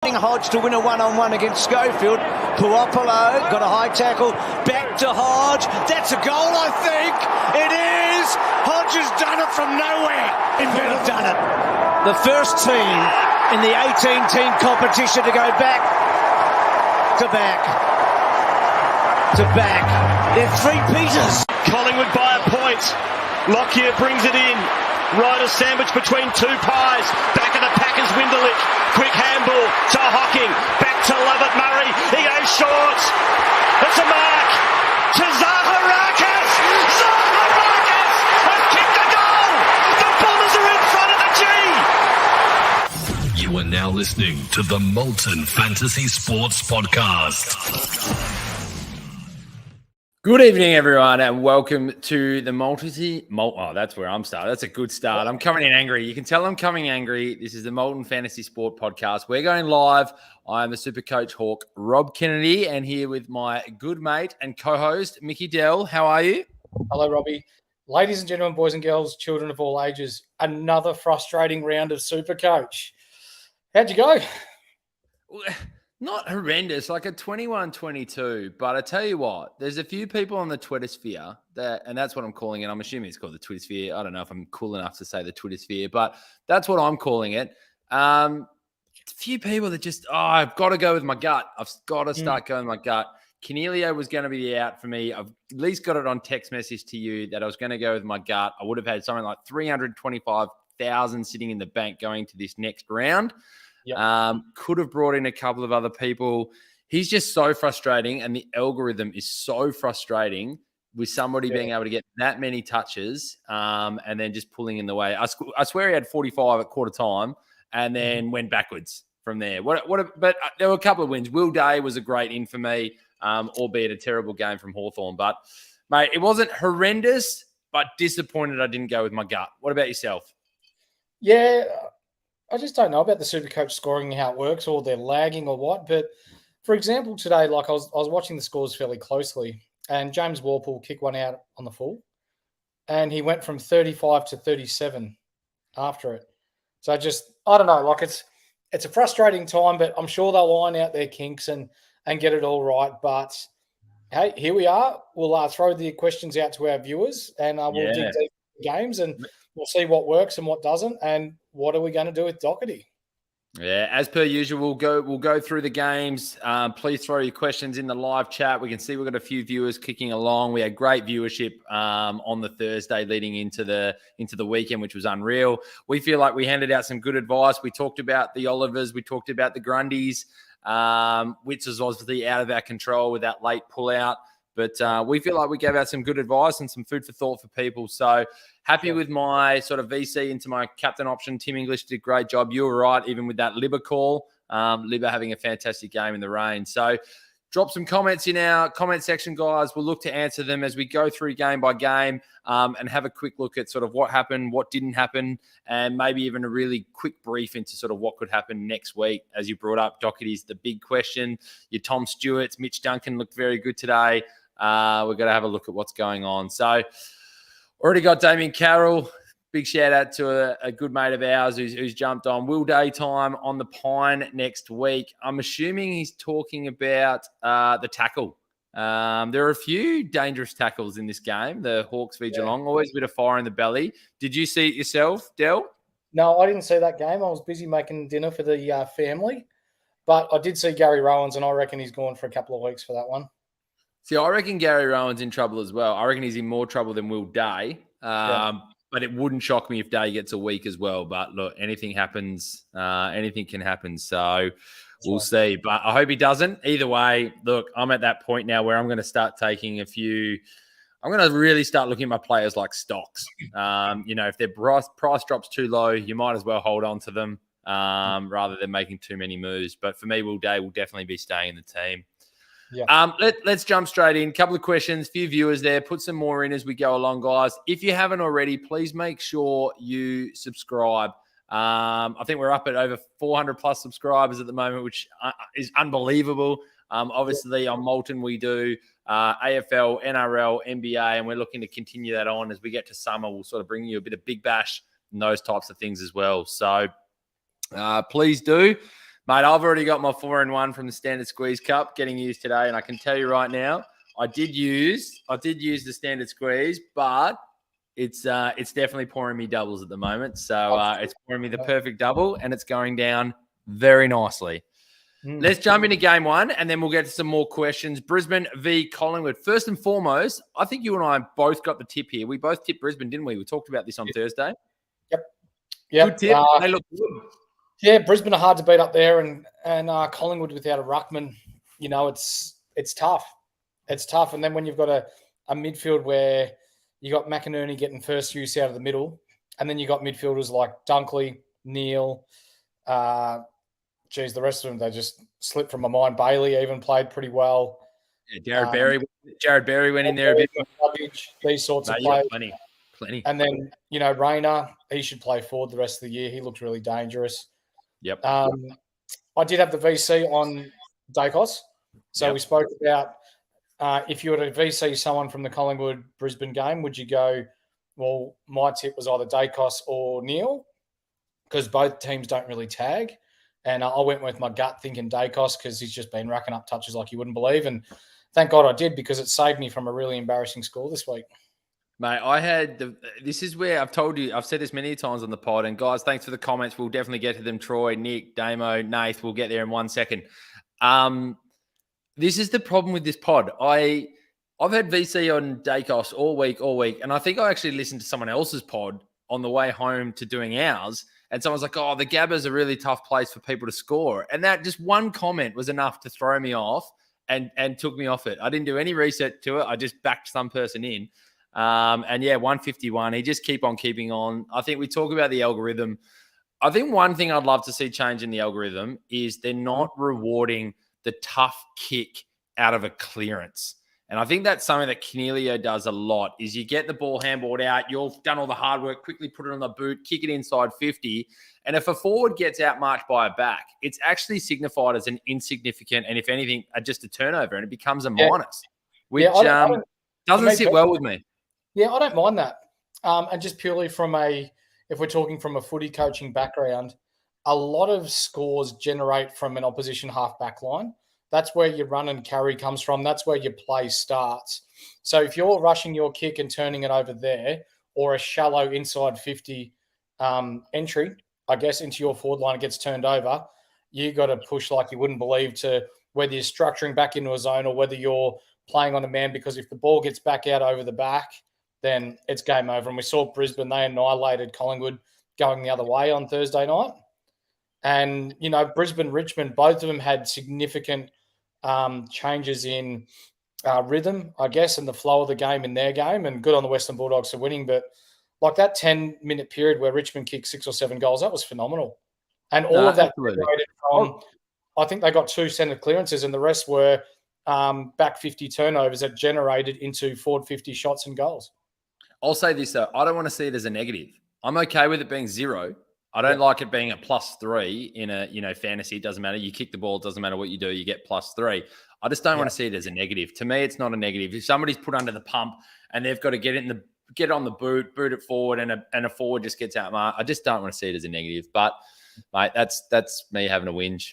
Hodge to win a one-on-one against Schofield. Puopolo got a high tackle. Back to Hodge. That's a goal, I think. It is. Hodge has done it from nowhere. Inver have done it. The first team in the 18-team competition to go back to back to back. They're three-peaters. Collingwood by a point. Lockyer brings it in. Ryder sandwich between two pies. Back of the Packers, Winderlich. Quick handball to Hocking. Back to Lovett Murray. He goes short. It's a mark to Zaharakis. Zaharakis has kicked a goal. The Bombers are in front of the G. You are now listening to the Molten Fantasy Sports Podcast. Good evening, everyone, and welcome to the that's where I'm starting. That's a good start. I'm coming in angry. You can tell I'm coming angry. This is the Molten Fantasy Sport Podcast. We're going live. I am the Supercoach Hawk, Rob Kennedy, and here with my good mate and co-host, Mickie Del. How are you? Hello, Robbie. Ladies and gentlemen, boys and girls, children of all ages, another frustrating round of Supercoach. How'd you go? Not horrendous, like a 21-22. But I tell you what, there's a few people on the Twitter sphere and that's what I'm calling it. I'm assuming it's called the Twitter sphere. I don't know if I'm cool enough to say the Twitter sphere, but that's what I'm calling it. A few people that just, I've got to go with my gut. I've got to start going with my gut. Cornelio was going to be out for me. I've at least got it on text message to you that I was going to go with my gut. I would have had something like 325,000 sitting in the bank going to this next round. Yep. Could have brought in a couple of other people. He's just so frustrating, and the algorithm is so frustrating with somebody being able to get that many touches and then just pulling in the way. I swear he had 45 at quarter time and then went backwards from there. But there were a couple of wins. Will Day was a great in for me, albeit a terrible game from Hawthorn. But, mate, it wasn't horrendous, but disappointed I didn't go with my gut. What about yourself? Yeah, I just don't know about the Supercoach scoring and how it works, or they're lagging or what. But, for example, today, like I was watching the scores fairly closely, and James Walpole kicked one out on the full, and he went from 35 to 37 after it. So I don't know, like it's a frustrating time, but I'm sure they'll iron out their kinks and get it all right. But, hey, here we are. We'll throw the questions out to our viewers, and we'll dig deep in the games, and we'll see what works and what doesn't, and what are we going to do with Doherty? Yeah, as per usual, we'll go through the games. Please throw your questions in the live chat. We can see we've got a few viewers kicking along. We had great viewership on the Thursday leading into the weekend, which was unreal. We feel like we handed out some good advice. We talked about the Olivers. We talked about the Grundys, which was obviously out of our control with that late pullout. But we feel like we gave out some good advice and some food for thought for people. So happy with my sort of VC into my captain option. Tim English did a great job. You were right, even with that Libba call. Libba having a fantastic game in the rain. So drop some comments in our comment section, guys. We'll look to answer them as we go through game by game and have a quick look at sort of what happened, what didn't happen, and maybe even a really quick brief into sort of what could happen next week. As you brought up, Doherty's the big question. Your Tom Stewart's, Mitch Duncan looked very good today. We're going to have a look at what's going on. So already got Damien Carroll. Big shout out to a good mate of ours who's jumped on. Will Day time on the Pine next week. I'm assuming he's talking about the tackle. There are a few dangerous tackles in this game. The Hawks v Geelong, always a bit of fire in the belly. Did you see it yourself, Del? No, I didn't see that game. I was busy making dinner for the family. But I did see Gary Rowans, and I reckon he's gone for a couple of weeks for that one. See, I reckon Gary Rowan's in trouble as well. I reckon he's in more trouble than Will Day. But it wouldn't shock me if Day gets a week as well. But look, anything happens. Anything can happen. So we'll see. But I hope he doesn't. Either way, look, I'm at that point now where I'm going to start taking I'm going to really start looking at my players like stocks. If their price drops too low, you might as well hold on to them rather than making too many moves. But for me, Will Day will definitely be staying in the team. Yeah. Let's jump straight in. Couple of questions, few viewers there. Put some more in as we go along, guys. If you haven't already, please make sure you subscribe. I think we're up at over 400 plus subscribers at the moment, which is unbelievable. Obviously, on Molten, we do AFL, NRL, NBA, and we're looking to continue that on as we get to summer. We'll sort of bring you a bit of Big Bash and those types of things as well. So please do. Mate, I've already got my 4-in-1 from the Standard Squeeze Cup getting used today, and I can tell you right now, I did use the Standard Squeeze, but it's definitely pouring me doubles at the moment. So it's pouring me the perfect double, and it's going down very nicely. Let's jump into game one, and then we'll get to some more questions. Brisbane v Collingwood. First and foremost, I think you and I both got the tip here. We both tipped Brisbane, didn't we? We talked about this on Thursday. Yep. Good tip. They look good. Yeah, Brisbane are hard to beat up there, and Collingwood without a ruckman, it's tough. It's tough. And then when you've got a midfield where you got McInerney getting first use out of the middle, and then you got midfielders like Dunkley, Neal, the rest of them, they just slipped from my mind. Bailey even played pretty well. Yeah, Jared Berry went in there a bit. These sorts of players. Plenty. And then, Rayner, he should play forward the rest of the year. He looked really dangerous. Yep. I did have the VC on Dacos. So we spoke about if you were to VC someone from the Collingwood-Brisbane game, would you go, well, my tip was either Dacos or Neal, because both teams don't really tag. And I went with my gut thinking Dacos because he's just been racking up touches like you wouldn't believe. And thank God I did, because it saved me from a really embarrassing score this week. Mate, this is where I've told you, I've said this many times on the pod, and guys, thanks for the comments. We'll definitely get to them. Troy, Nick, Damo, Nath, we'll get there in 1 second. This is the problem with this pod. I've had VC on Dacos all week, and I think I actually listened to someone else's pod on the way home to doing ours, and someone's like, oh, the Gabba's a really tough place for people to score. And that just one comment was enough to throw me off and took me off it. I didn't do any research to it. I just backed some person in. 151. He just keep on keeping on. I think we talk about the algorithm. I think one thing I'd love to see change in the algorithm is they're not rewarding the tough kick out of a clearance. And I think that's something that Canelio does a lot, is you get the ball handballed out, you've done all the hard work, quickly put it on the boot, kick it inside 50. And if a forward gets outmarched by a back, it's actually signified as an insignificant, and if anything, just a turnover, and it becomes a minus, which doesn't sit well with me. Yeah, I don't mind that. And just purely if we're talking from a footy coaching background, a lot of scores generate from an opposition half-back line. That's where your run and carry comes from. That's where your play starts. So if you're rushing your kick and turning it over there, or a shallow inside 50 entry, I guess, into your forward line, it gets turned over, you got to push like you wouldn't believe, to whether you're structuring back into a zone or whether you're playing on a man, because if the ball gets back out over the back, then it's game over. And we saw Brisbane, they annihilated Collingwood going the other way on Thursday night. And, Brisbane, Richmond, both of them had significant changes in rhythm, I guess, and the flow of the game in their game, and good on the Western Bulldogs for winning. But like that 10-minute period where Richmond kicked 6 or 7 goals, that was phenomenal. And all of that generated from, I think they got 2 centre clearances, and the rest were back 50 turnovers that generated into forward 50 shots and goals. I'll say this, though. I don't want to see it as a negative. I'm okay with it being 0. I don't like it being a +3 in a, fantasy. It doesn't matter. You kick the ball, it doesn't matter what you do, you get +3. I just don't want to see it as a negative. To me, it's not a negative. If somebody's put under the pump and they've got to get on the boot it forward, and a forward just gets out, I just don't want to see it as a negative. But, mate, that's me having a whinge.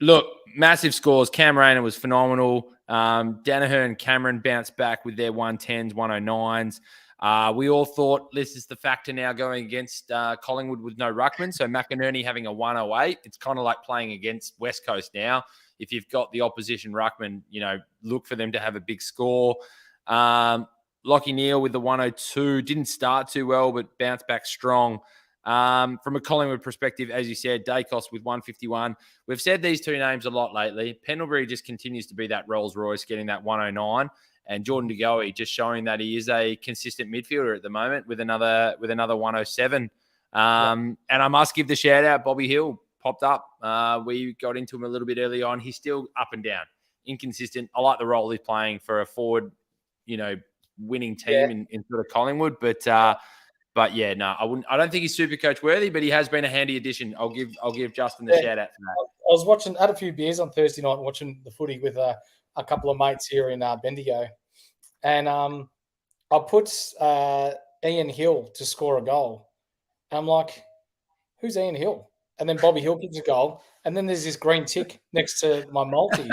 Look, massive scores. Cam Rayner was phenomenal. Danaher and Cameron bounced back with their 110s, 109s. We all thought this is the factor now going against Collingwood with no ruckman. So McInerney having a 108, it's kind of like playing against West Coast now. If you've got the opposition ruckman, look for them to have a big score. Lachie Neale with the 102 didn't start too well, but bounced back strong. From a Collingwood perspective, as you said, Dacos with 151. We've said these two names a lot lately. Pendlebury just continues to be that Rolls Royce, getting that 109. And Jordan De Goey just showing that he is a consistent midfielder at the moment with another 107. And I must give the shout out. Bobby Hill popped up. We got into him a little bit early on. He's still up and down, inconsistent. I like the role he's playing for a forward, winning team in sort of Collingwood. But yeah, no, I wouldn't. I don't think he's Supercoach worthy, but he has been a handy addition. I'll give Justin the shout out for that. I was had a few beers on Thursday night, watching the footy with a couple of mates here in Bendigo, and I put Ian Hill to score a goal. And I'm like, who's Ian Hill? and then Bobby Hill kicks a goal, and then there's this green tick next to my multi.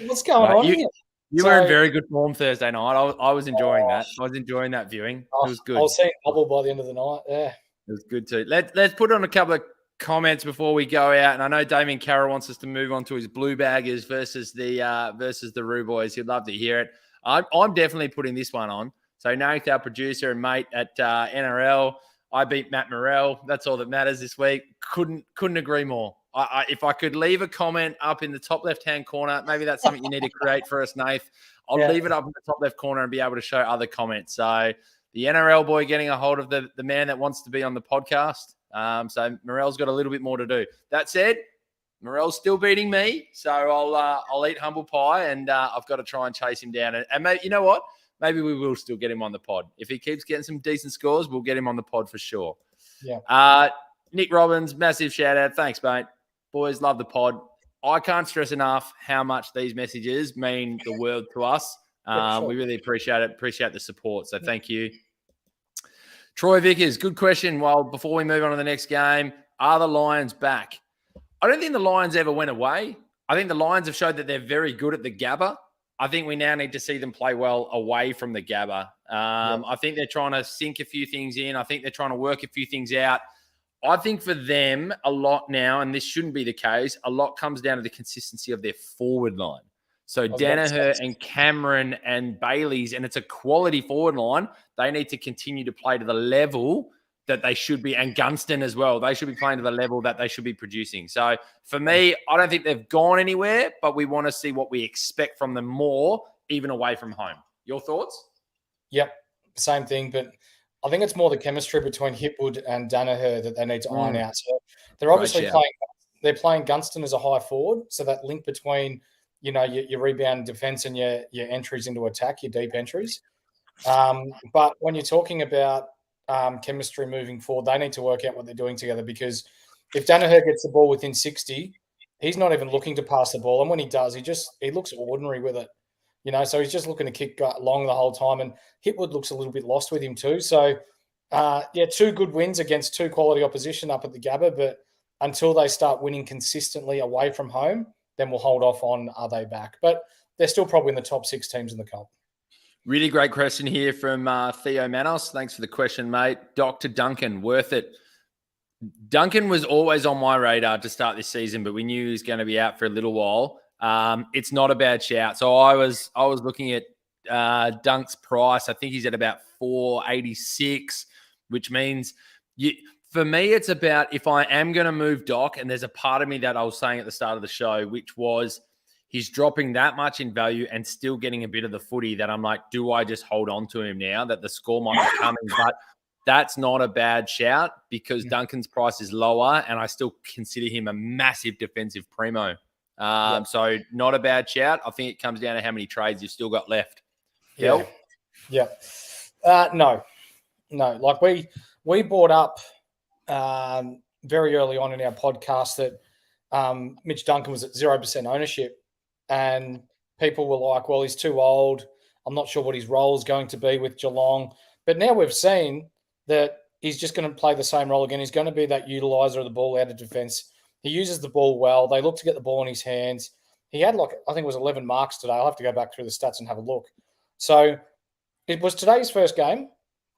What's going on here? You were in very good form Thursday night. I was enjoying that. I was enjoying that viewing. It was good. I was seeing double by the end of the night. Yeah, it was good too. Let's put on a couple of comments before we go out. And I know Damien Carroll wants us to move on to his Blue Baggers versus the Roo Boys. He'd love to hear it. I'm definitely putting this one on. So Nath, our producer and mate at NRL, I beat Matt Morrell. That's all that matters this week. Couldn't agree more. If I could leave a comment up in the top left-hand corner, maybe that's something you need to create for us, Nath. I'll leave it up in the top left corner and be able to show other comments. So the NRL boy getting a hold of the man that wants to be on the podcast. So Morrell's got a little bit more to do. That said, Morrell's still beating me, so I'll eat humble pie, and I've got to try and chase him down. And maybe, you know what? Maybe we will still get him on the pod. If he keeps getting some decent scores, we'll get him on the pod for sure. Yeah. Nick Robbins, massive shout out. Thanks, mate. Boys, love the pod. I can't stress enough how much these messages mean the world to us. Sure. We really appreciate it. Appreciate the support. So thank you. Troy Vickers, good question. Well, before we move on to the next game, are the Lions back? I don't think the Lions ever went away. I think the Lions have showed that they're very good at the Gabba. I think we now need to see them play well away from the Gabba. I think they're trying to sink a few things in. I think they're trying to work a few things out. I think for them, a lot now, and this shouldn't be the case, a lot comes down to the consistency of their forward line. So Danaher and Cameron and Bailey's, and it's a quality forward line. They need to continue to play to the level that they should be, and Gunston as well. They should be playing to the level that they should be producing. So for me, I don't think they've gone anywhere, but we want to see what we expect from them more, even away from home. Your thoughts? Yep, same thing, but I think it's more the chemistry between Hipwood and Danaher that they need to iron out. So they're obviously playing Gunston as a high forward, so that link between your rebound defense and your entries into attack, your deep entries. But when you're talking about chemistry moving forward, they need to work out what they're doing together, because if Danaher gets the ball within 60, he's not even looking to pass the ball, and when he does, he looks ordinary with it. So he's just looking to kick long the whole time, and Hipwood looks a little bit lost with him too. So, two good wins against two quality opposition up at the Gabba, but until they start winning consistently away from home, then we'll hold off on are they back. But they're still probably in the top 6 teams in the comp. Really great question here from Theo Manos. Thanks for the question, mate. Dr. Duncan, worth it. Duncan was always on my radar to start this season, but we knew he was going to be out for a little while. It's not a bad shout. So I was looking at Dunk's price. I think he's at about 486, which means for me, it's about if I am going to move Doc, and there's a part of me that I was saying at the start of the show, which was he's dropping that much in value and still getting a bit of the footy that I'm like, do I just hold on to him now that the score might be coming? But that's not a bad shout because Duncan's price is lower and I still consider him a massive defensive primo. So not a bad shout. I think it comes down to how many trades you've still got left. No. Like we brought up very early on in our podcast that Mitch Duncan was at 0% ownership, and people were like, well, he's too old. I'm not sure what his role is going to be with Geelong. But now we've seen that he's just going to play the same role again. He's going to be that utilizer of the ball out of defense. He uses the ball well. They look to get the ball in his hands. He had, I think it was 11 marks today. I'll have to go back through the stats and have a look. So it was today's first game.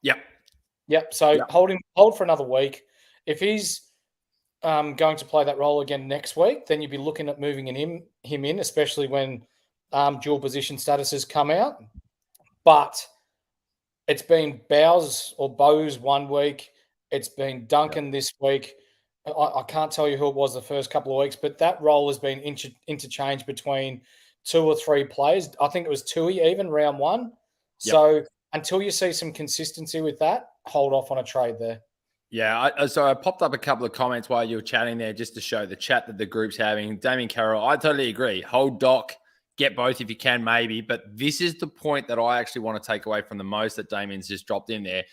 Yep. So hold for another week. If he's going to play that role again next week, then you'd be looking at moving him in, especially when dual position statuses come out. But it's been Bowes 1 week. It's been Duncan this week. I can't tell you who it was the first couple of weeks, but that role has been interchanged between 2 or 3 players. I think it was Tui even round 1. Yep. So until you see some consistency with that, hold off on a trade there. Yeah, so I popped up a couple of comments while you were chatting there just to show the chat that the group's having. Damien Carroll, I totally agree. Hold Doc, get both if you can maybe, but this is the point that I actually want to take away from the most that Damien's just dropped in there.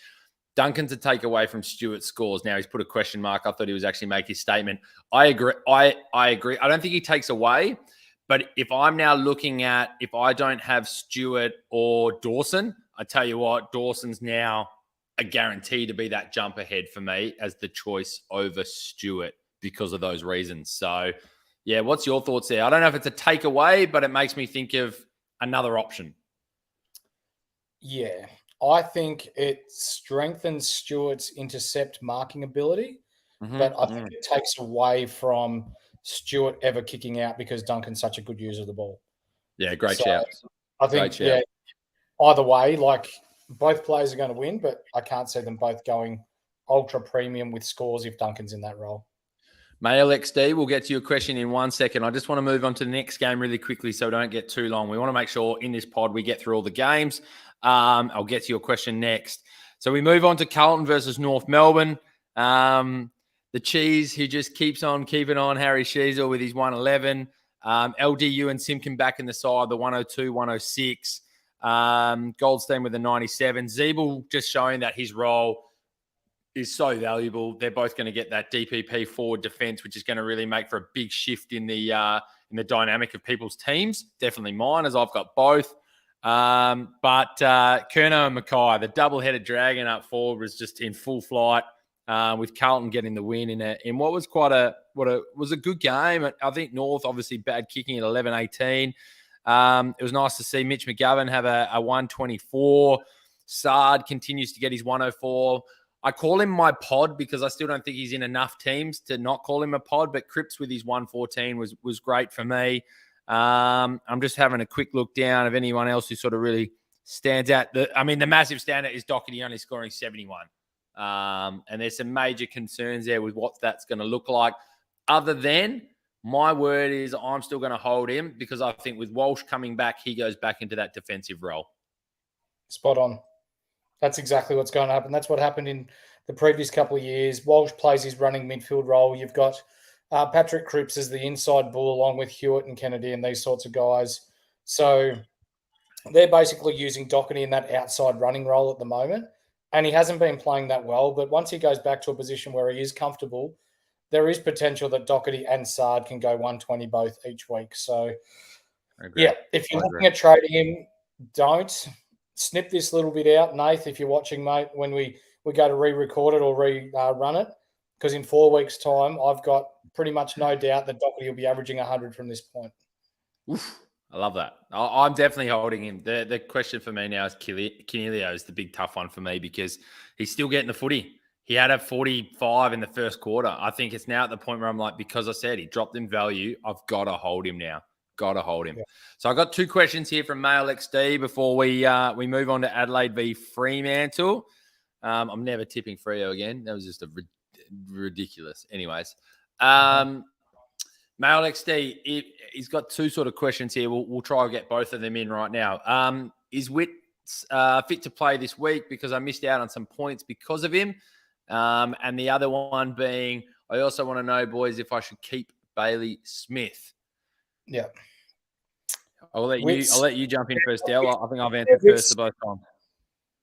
Duncan to take away from Stewart's scores. Now he's put a question mark. I thought he was actually making his statement. I agree. I agree. I don't think he takes away, but if I'm now looking at if I don't have Stewart or Dawson, I tell you what, Dawson's now a guarantee to be that jump ahead for me as the choice over Stewart because of those reasons. So, yeah, what's your thoughts there? I don't know if it's a takeaway, but it makes me think of another option. Yeah, I think it strengthens Stewart's intercept marking ability, but I think it takes away from Stewart ever kicking out because Duncan's such a good user of the ball. Yeah, great shout. I think, either way, like both players are going to win, but I can't see them both going ultra premium with scores if Duncan's in that role. Mail XD, we'll get to your question in 1 second. I just want to move on to the next game really quickly so we don't get too long. We want to make sure in this pod we get through all the games. I'll get to your question next. So we move on to Carlton versus North Melbourne. The Cheese, who just keeps on keeping on, Harry Sheezel with his 111. LDU and Simkin back in the side, the 102, 106. Goldstein with the 97. Zeeble just showing that his role is so valuable. They're both going to get that DPP forward defense, which is going to really make for a big shift in the dynamic of people's teams. Definitely mine, as I've got both. But Curnow and Mackay, the double-headed dragon up forward was just in full flight. With Carlton getting the win in what was was a good game. I think North obviously bad kicking at 11-18. It was nice to see Mitch McGovern have a 124. Sard continues to get his 104. I call him my pod because I still don't think he's in enough teams to not call him a pod, but Cripps with his 114 was great for me. I'm just having a quick look down of anyone else who sort of really stands out. The massive standout is Doherty only scoring 71. And there's some major concerns there with what that's going to look like. Other than, my word is I'm still going to hold him because I think with Walsh coming back, he goes back into that defensive role. Spot on. That's exactly what's going to happen. That's what happened in the previous couple of years. Walsh plays his running midfield role. You've got Patrick Cripps as the inside bull along with Hewitt and Kennedy and these sorts of guys. So they're basically using Doherty in that outside running role at the moment. And he hasn't been playing that well. But once he goes back to a position where he is comfortable, there is potential that Doherty and Sard can go 120 both each week. So, if you're looking at trading him, don't. Snip this little bit out, Nath, if you're watching, mate, when we go to re-record it or run it, because in 4 weeks' time, I've got pretty much no doubt that Doherty will be averaging 100 from this point. Oof, I love that. I'm definitely holding him. The question for me now is Canelio is the big tough one for me because he's still getting the footy. He had a 45 in the first quarter. I think it's now at the point where I'm like, because I said he dropped in value, I've got to hold him now. Got to hold him. Yeah. So I got 2 questions here from Mail XD before we move on to Adelaide v Fremantle. I'm never tipping Freo again. That was just ridiculous. Anyways, Mail XD, he's got 2 sort of questions here. We'll try and get both of them in right now. Is Witts fit to play this week? Because I missed out on some points because of him. And the other one being, I also want to know, boys, if I should keep Bailey Smith. Yeah. I'll let you jump in first, Del. I think I've answered first to both times.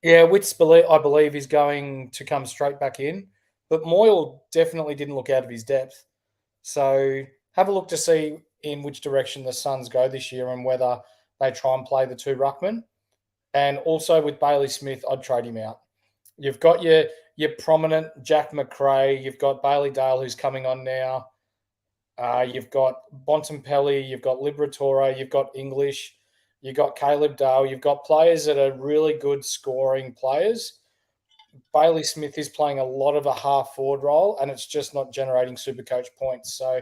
Yeah, Witts, I believe, is going to come straight back in. But Moyle definitely didn't look out of his depth. So have a look to see in which direction the Suns go this year and whether they try and play the 2 ruckmen. And also with Bailey Smith, I'd trade him out. You've got your prominent Jack McRae. You've got Bailey Dale, who's coming on now. You've got Bontempelli, you've got Liberatore, you've got English, you've got Caleb Dale, you've got players that are really good scoring players. Bailey Smith is playing a lot of a half-forward role, and it's just not generating Supercoach points. So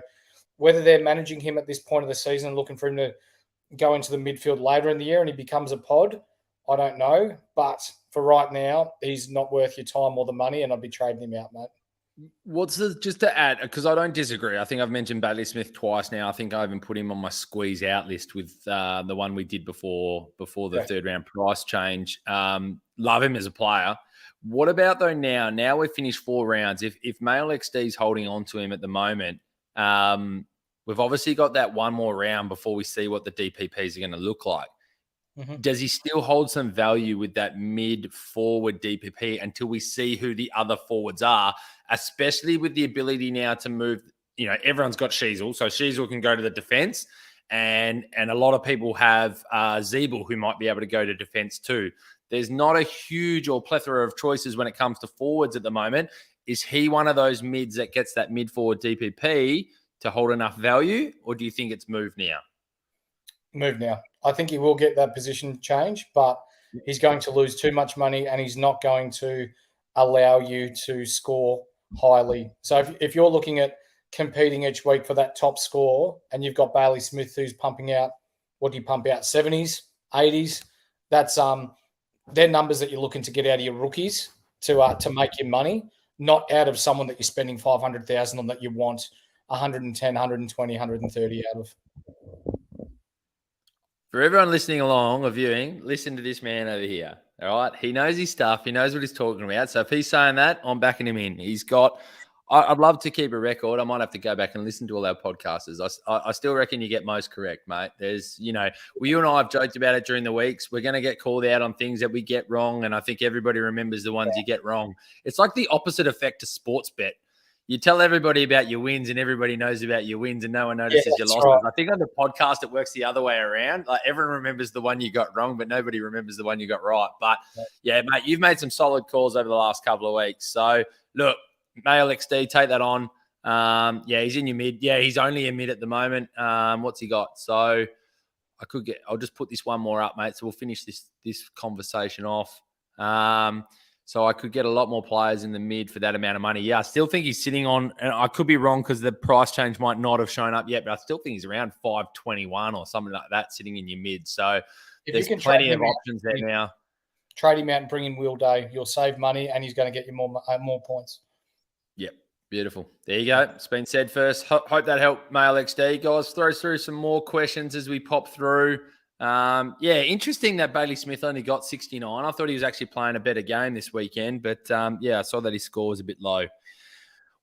whether they're managing him at this point of the season, looking for him to go into the midfield later in the year and he becomes a pod, I don't know. But for right now, he's not worth your time or the money, and I'd be trading him out, mate. Just to add, because I don't disagree. I think I've mentioned Bailey Smith twice now. I think I even put him on my squeeze out list with the one we did before the third round price change. Love him as a player. What about though now? Now we've finished 4 rounds. If Mail XD is holding on to him at the moment, we've obviously got that one more round before we see what the DPPs are going to look like. Mm-hmm. Does he still hold some value with that mid-forward DPP until we see who the other forwards are, especially with the ability now to move? Everyone's got Sheezel, so Sheezel can go to the defense, and a lot of people have Zeeble who might be able to go to defense too. there's not a huge or plethora of choices when it comes to forwards at the moment. Is he one of those mids that gets that mid-forward DPP to hold enough value, or do you think it's moved now? Move now. I think he will get that position change, but he's going to lose too much money and he's not going to allow you to score highly. So if you're looking at competing each week for that top score and you've got Bailey Smith who's pumping out, what do you pump out, 70s, 80s? That's they're numbers that you're looking to get out of your rookies to make your money, not out of someone that you're spending 500,000 on that you want 110, 120, 130 out of. For everyone listening along or viewing, listen to this man over here. All right. He knows his stuff. He knows what he's talking about. So if he's saying that, I'm backing him in. I'd love to keep a record. I might have to go back and listen to all our podcasters. I still reckon you get most correct, mate. There's, you and I have joked about it during the weeks. We're going to get called out on things that we get wrong. And I think everybody remembers the ones you get wrong. It's like the opposite effect to sports bet. You tell everybody about your wins and everybody knows about your wins and no one notices your losses. Right. I think on the podcast, it works the other way around. Like everyone remembers the one you got wrong, but nobody remembers the one you got right. But yeah, mate, you've made some solid calls over the last couple of weeks. So look, Male XD, take that on. He's in your mid. Yeah, he's only a mid at the moment. What's he got? So I'll just put this one more up, mate. So we'll finish this conversation off. So I could get a lot more players in the mid for that amount of money. Yeah, I still think he's sitting on, and I could be wrong because the price change might not have shown up yet, but I still think he's around 521 or something like that sitting in your mid. So there's plenty of options there now. Trade him out and bring in Will Day. You'll save money and he's going to get you more points. Yep. Beautiful. There you go. It's been said first. Hope that helped, Male XD. Guys, throw through some more questions as we pop through. Interesting that Bailey Smith only got 69. I thought he was actually playing a better game this weekend, but I saw that his score was a bit low.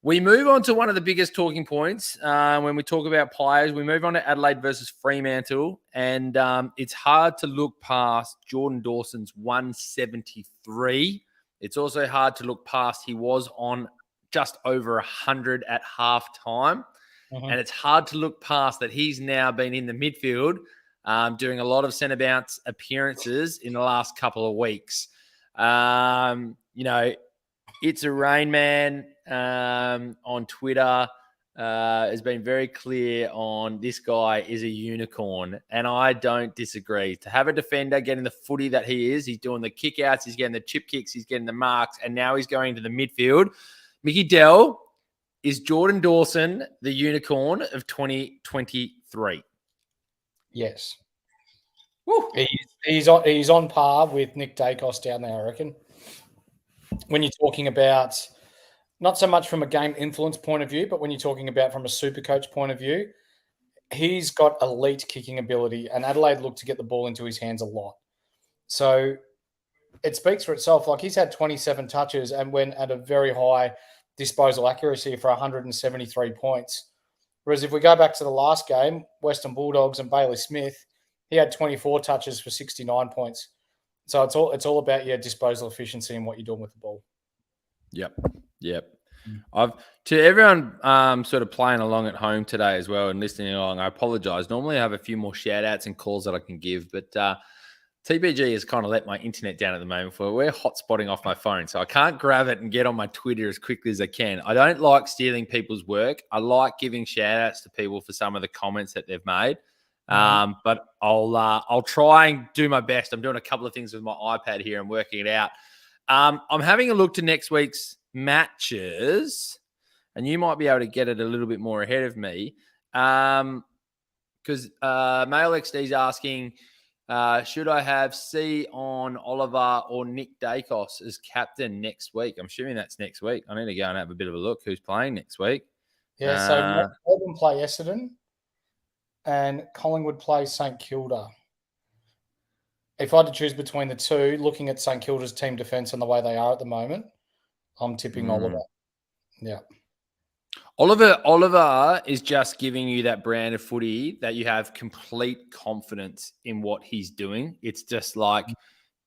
We move on to one of the biggest talking points when we talk about players. We move on to Adelaide versus Fremantle, and it's hard to look past Jordan Dawson's 173. It's also hard to look past he was on just over 100 at halftime, and it's hard to look past that he's now been in the midfield doing a lot of centre bounce appearances in the last couple of weeks. It's a Rain Man on Twitter has been very clear on this guy is a unicorn, and I don't disagree. To have a defender getting the footy that he is, he's doing the kick-outs, he's getting the chip kicks, he's getting the marks, and now he's going to the midfield. Mickie Del, is Jordan Dawson the unicorn of 2023? Yes. He's on par with Nick Dacos down there, I reckon. When you're talking about not so much from a game influence point of view, but when you're talking about from a Supercoach point of view, he's got elite kicking ability, and Adelaide look to get the ball into his hands a lot. So it speaks for itself. Like, he's had 27 touches and went at a very high disposal accuracy for 173 points. Whereas if we go back to the last game, Western Bulldogs and Bailey Smith, he had 24 touches for 69 points. So it's all about your disposal efficiency and what you're doing with the ball. Yep. To everyone sort of playing along at home today as well and listening along, I apologize. Normally I have a few more shout outs and calls that I can give, but TPG has kind of let my internet down at the moment. We're hotspotting off my phone, so I can't grab it and get on my Twitter as quickly as I can. I don't like stealing people's work. I like giving shout outs to people for some of the comments that they've made. But I'll try and do my best. I'm doing a couple of things with my iPad here and working it out. I'm having a look to next week's matches, and you might be able to get it a little bit more ahead of me. Because Male XD is asking, should I have C on Oliver or Nick Dacos as captain next week? I'm assuming that's next week. I need to go and have a bit of a look who's playing next week. Yeah, so Melbourne play Essendon and Collingwood play St Kilda. If I had to choose between the two, looking at St Kilda's team defence and the way they are at the moment, I'm tipping Oliver. Yeah. Oliver is just giving you that brand of footy that you have complete confidence in what he's doing. It's just like,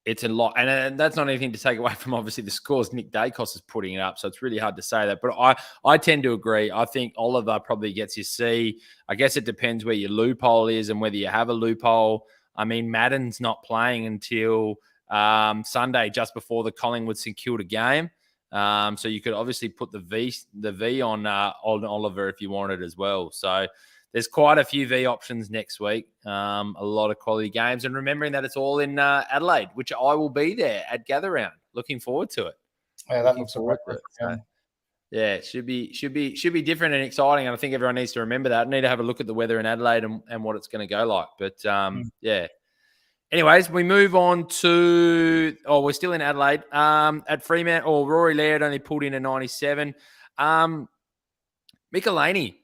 it's a lot. And that's not anything to take away from, obviously, the scores Nick Dacos is putting it up. So it's really hard to say that. But I tend to agree. I think Oliver probably gets his C. I guess it depends where your loophole is and whether you have a loophole. I mean, Madden's not playing until Sunday just before the Collingwood St Kilda game. So you could obviously put the V on Oliver if you wanted as well. So there's quite a few V options next week. A lot of quality games, and remembering that it's all in Adelaide, which I will be there at Gather Round. Looking forward to it. Yeah, that looks forward to it. So, yeah, it should be different and exciting. And I think everyone needs to remember that. I need to have a look at the weather in Adelaide and what it's going to go like. But yeah. Anyways, we move on to we're still in Adelaide. At Fremantle, Rory Laird only pulled in a 97. Mickie,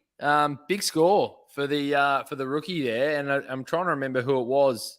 big score for the rookie there, and I'm trying to remember who it was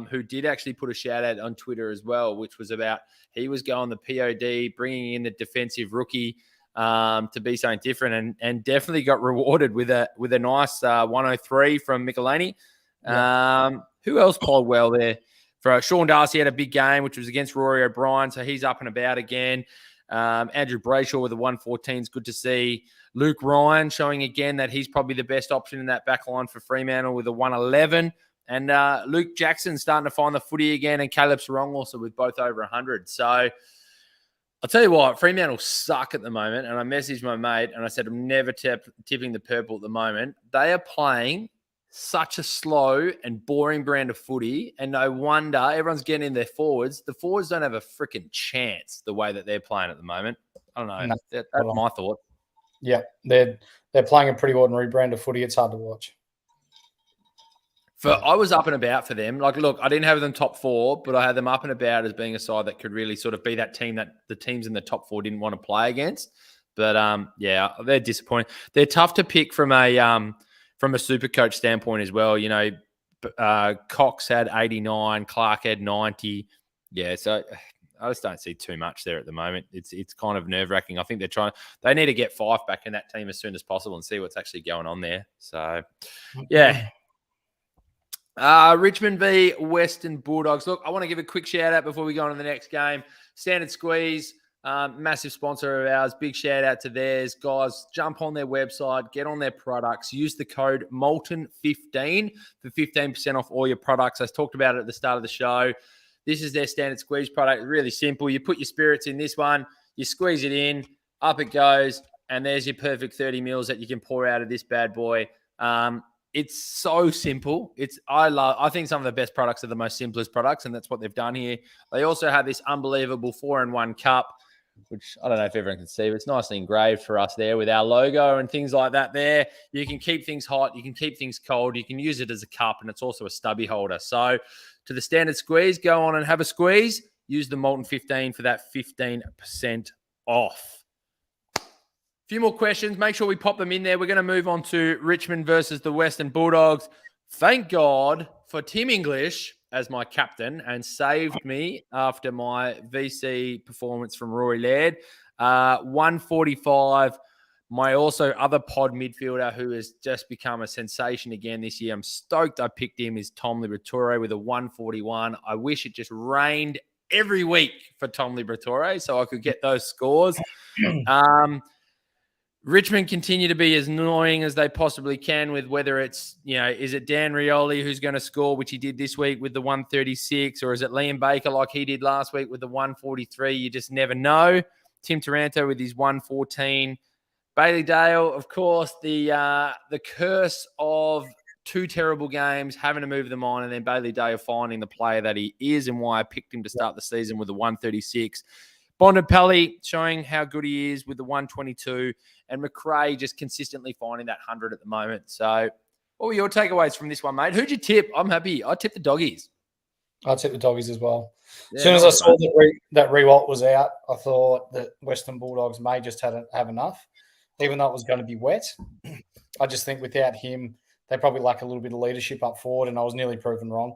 who did actually put a shout out on Twitter as well, which was about he was going the POD, bringing in the defensive rookie to be something different, and definitely got rewarded with a nice 103 from Mickie. Yeah. Who else played well there? For Sean Darcy had a big game, which was against Rory O'Brien, so he's up and about again. Andrew Brayshaw with a 114 is good to see. Luke Ryan showing again that he's probably the best option in that back line for Fremantle with a 111. And Luke Jackson starting to find the footy again, and Caleb Sarong also with both over 100. So I'll tell you what, Fremantle suck at the moment. And I messaged my mate and I said, I'm never tipping the purple at the moment. They are playing such a slow and boring brand of footy, and no wonder everyone's getting in their forwards. The forwards don't have a freaking chance the way that they're playing at the moment. I don't know. No, that's my thought. Yeah, they're playing a pretty ordinary brand of footy. It's hard to watch. I was up and about for them. Like, look, I didn't have them top four, but I had them up and about as being a side that could really sort of be that team that the teams in the top four didn't want to play against. But yeah, they're disappointing. They're tough to pick from a Supercoach standpoint as well. You know, Cox had 89, Clark had 90. Yeah, so I just don't see too much there at the moment. It's kind of nerve-wracking. I think they need to get Fife back in that team as soon as possible and see what's actually going on there. So, yeah. Richmond v Western Bulldogs. Look, I want to give a quick shout-out before we go on to the next game. Standard Squeeze, massive sponsor of ours. Big shout-out to theirs. Guys, jump on their website, get on their products, use the code Molten15 for 15% off all your products. I talked about it at the start of the show. This is their Standard Squeeze product. Really simple. You put your spirits in this one, you squeeze it in, up it goes, and there's your perfect 30 mils that you can pour out of this bad boy. It's so simple. I think some of the best products are the most simplest products, and that's what they've done here. They also have this unbelievable 4-in-1 cup, which I don't know if everyone can see, but it's nicely engraved for us there with our logo and things like that there. You can keep things hot. You can keep things cold. You can use it as a cup, and it's also a stubby holder. So to the Standard Squeeze, go on and have a squeeze. Use the Molten 15 for that 15% off. A few more questions. Make sure we pop them in there. We're going to move on to Richmond versus the Western Bulldogs. Thank God for Tim English as my captain and saved me after my VC performance from Rory Laird. 145. My also other pod midfielder who has just become a sensation again this year. I'm stoked I picked him is Tom Liberatore with a 141. I wish it just rained every week for Tom Liberatore so I could get those scores. Richmond continue to be as annoying as they possibly can with whether it's, is it Dan Rioli who's going to score, which he did this week with the 136, or is it Liam Baker like he did last week with the 143? You just never know. Tim Taranto with his 114. Bailey Dale, of course, the curse of two terrible games, having to move them on, and then Bailey Dale finding the player that he is and why I picked him to start the season with the 136. Bontempelli showing how good he is with the 122, and McRae just consistently finding that 100 at the moment. So what were your takeaways from this one, mate? Who'd you tip? I'm happy. I tipped the Doggies. I tipped the Doggies as well. Yeah, as soon as I saw that Rewalt was out, I thought that Western Bulldogs may just have enough, even though it was going to be wet. I just think without him, they probably lack a little bit of leadership up forward, and I was nearly proven wrong.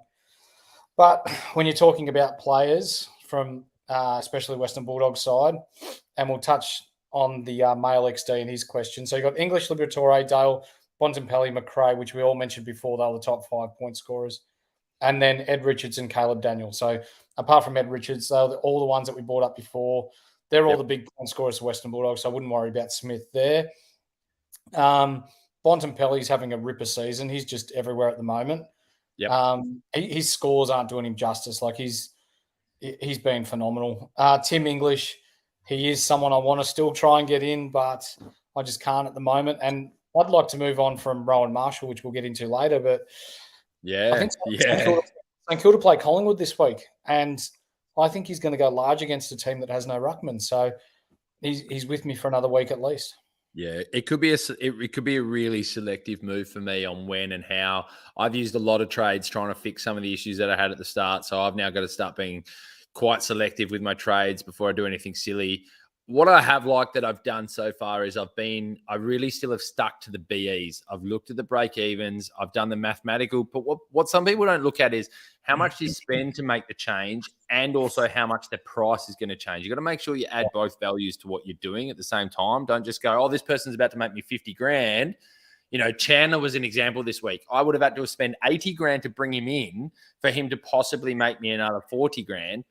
But when you're talking about players from especially Western Bulldogs side, and we'll touch on the male XD and his question. So you've got English, Liberatore, Dale, Bontempelli, McRae, which we all mentioned before. They were the top 5 point scorers. And then Ed Richards and Caleb Daniel. So apart from Ed Richards, they're all the ones that we brought up before. They're all the big point scorers for Western Bulldogs, so I wouldn't worry about Smith there. Bontempelli's having a ripper season. He's just everywhere at the moment. Yep. His scores aren't doing him justice. Like he's he's been phenomenal. Tim English, he is someone I want to still try and get in, but I just can't at the moment. And I'd like to move on from Rowan Marshall, which we'll get into later. But I think St Kilda play Collingwood this week, and I think he's going to go large against a team that has no ruckman. So he's with me for another week at least. Yeah, it could be a really selective move for me on when and how. I've used a lot of trades trying to fix some of the issues that I had at the start, so I've now got to start being quite selective with my trades before I do anything silly. What I have liked that I've done so far is I really still have stuck to the BEs. I've looked at the break evens. I've done the mathematical, but what some people don't look at is how much you spend to make the change and also how much the price is going to change. You've got to make sure you add both values to what you're doing at the same time. Don't just go, oh, this person's about to make me 50 grand. You know, Chandler was an example this week. I would have had to spend 80 grand to bring him in for him to possibly make me another 40 grand.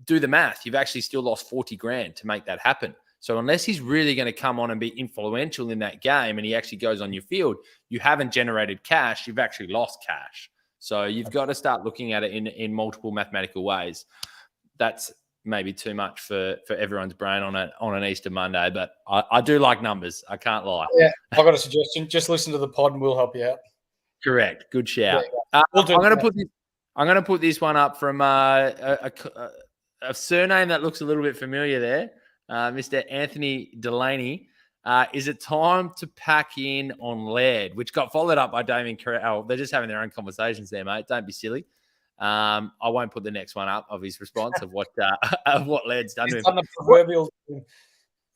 Do the math. You've actually still lost 40 grand to make that happen. So unless he's really going to come on and be influential in that game and he actually goes on your field, you haven't generated cash. You've actually lost cash. So you've got to start looking at it in multiple mathematical ways. That's maybe too much for everyone's brain on an Easter Monday, but I do like numbers. I can't lie. Yeah, I've got a suggestion. Just listen to the pod and we'll help you out. Correct. Good shout. Yeah. I'm going to put this one up from a surname that looks a little bit familiar there, Mr. Anthony Delaney. Is it time to pack in on Laird, which got followed up by Damien Carell? They're just having their own conversations there, mate. Don't be silly. I won't put the next one up of his response of what Laird's done to him.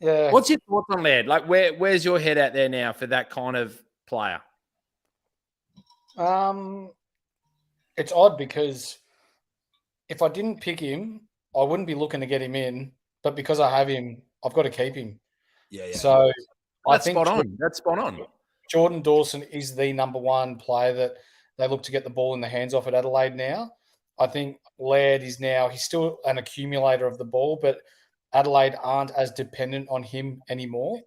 Yeah. What's your thoughts on Laird? Like, where's your head at there now for that kind of player? It's odd because if I didn't pick him, I wouldn't be looking to get him in, but because I have him, I've got to keep him. Yeah. So that's spot on. That's spot on. Jordan Dawson is the number one player that they look to get the ball in the hands of at Adelaide now. I think Laird is he's still an accumulator of the ball, but Adelaide aren't as dependent on him anymore.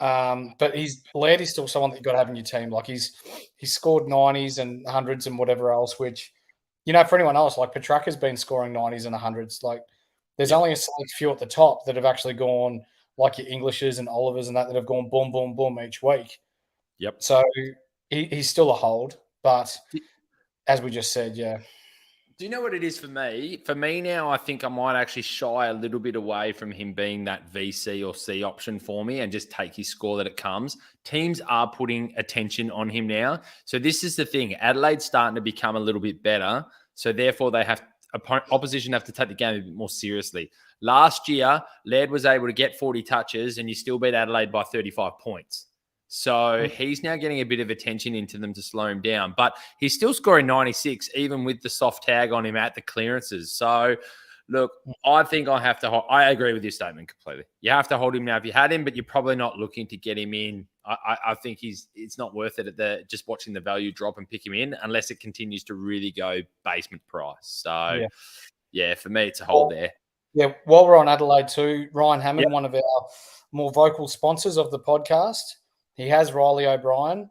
But Laird is still someone that you've got to have in your team. Like he's scored 90s and 100s and whatever else, which, you know, for anyone else, like Petrarca's been scoring 90s and 100s. Like there's only a select few at the top that have actually gone, like your Englishes and Olivers and that have gone boom, boom, boom each week. Yep. So he's still a hold, but as we just said, yeah. Do you know what it is for me? For me now, I think I might actually shy a little bit away from him being that VC or C option for me and just take his score that it comes. Teams are putting attention on him now. So this is the thing. Adelaide's starting to become a little bit better. So therefore, opposition have to take the game a bit more seriously. Last year, Laird was able to get 40 touches and you still beat Adelaide by 35 points. So he's now getting a bit of attention into them to slow him down. But he's still scoring 96, even with the soft tag on him at the clearances. So, look, I think I agree with your statement completely. You have to hold him now if you had him, but you're probably not looking to get him in. I think it's not worth it at just watching the value drop and pick him in unless it continues to really go basement price. So, yeah for me, it's a hold there. Yeah, while we're on Adelaide too, Ryan Hammond, one of our more vocal sponsors of the podcast, he has Riley O'Brien.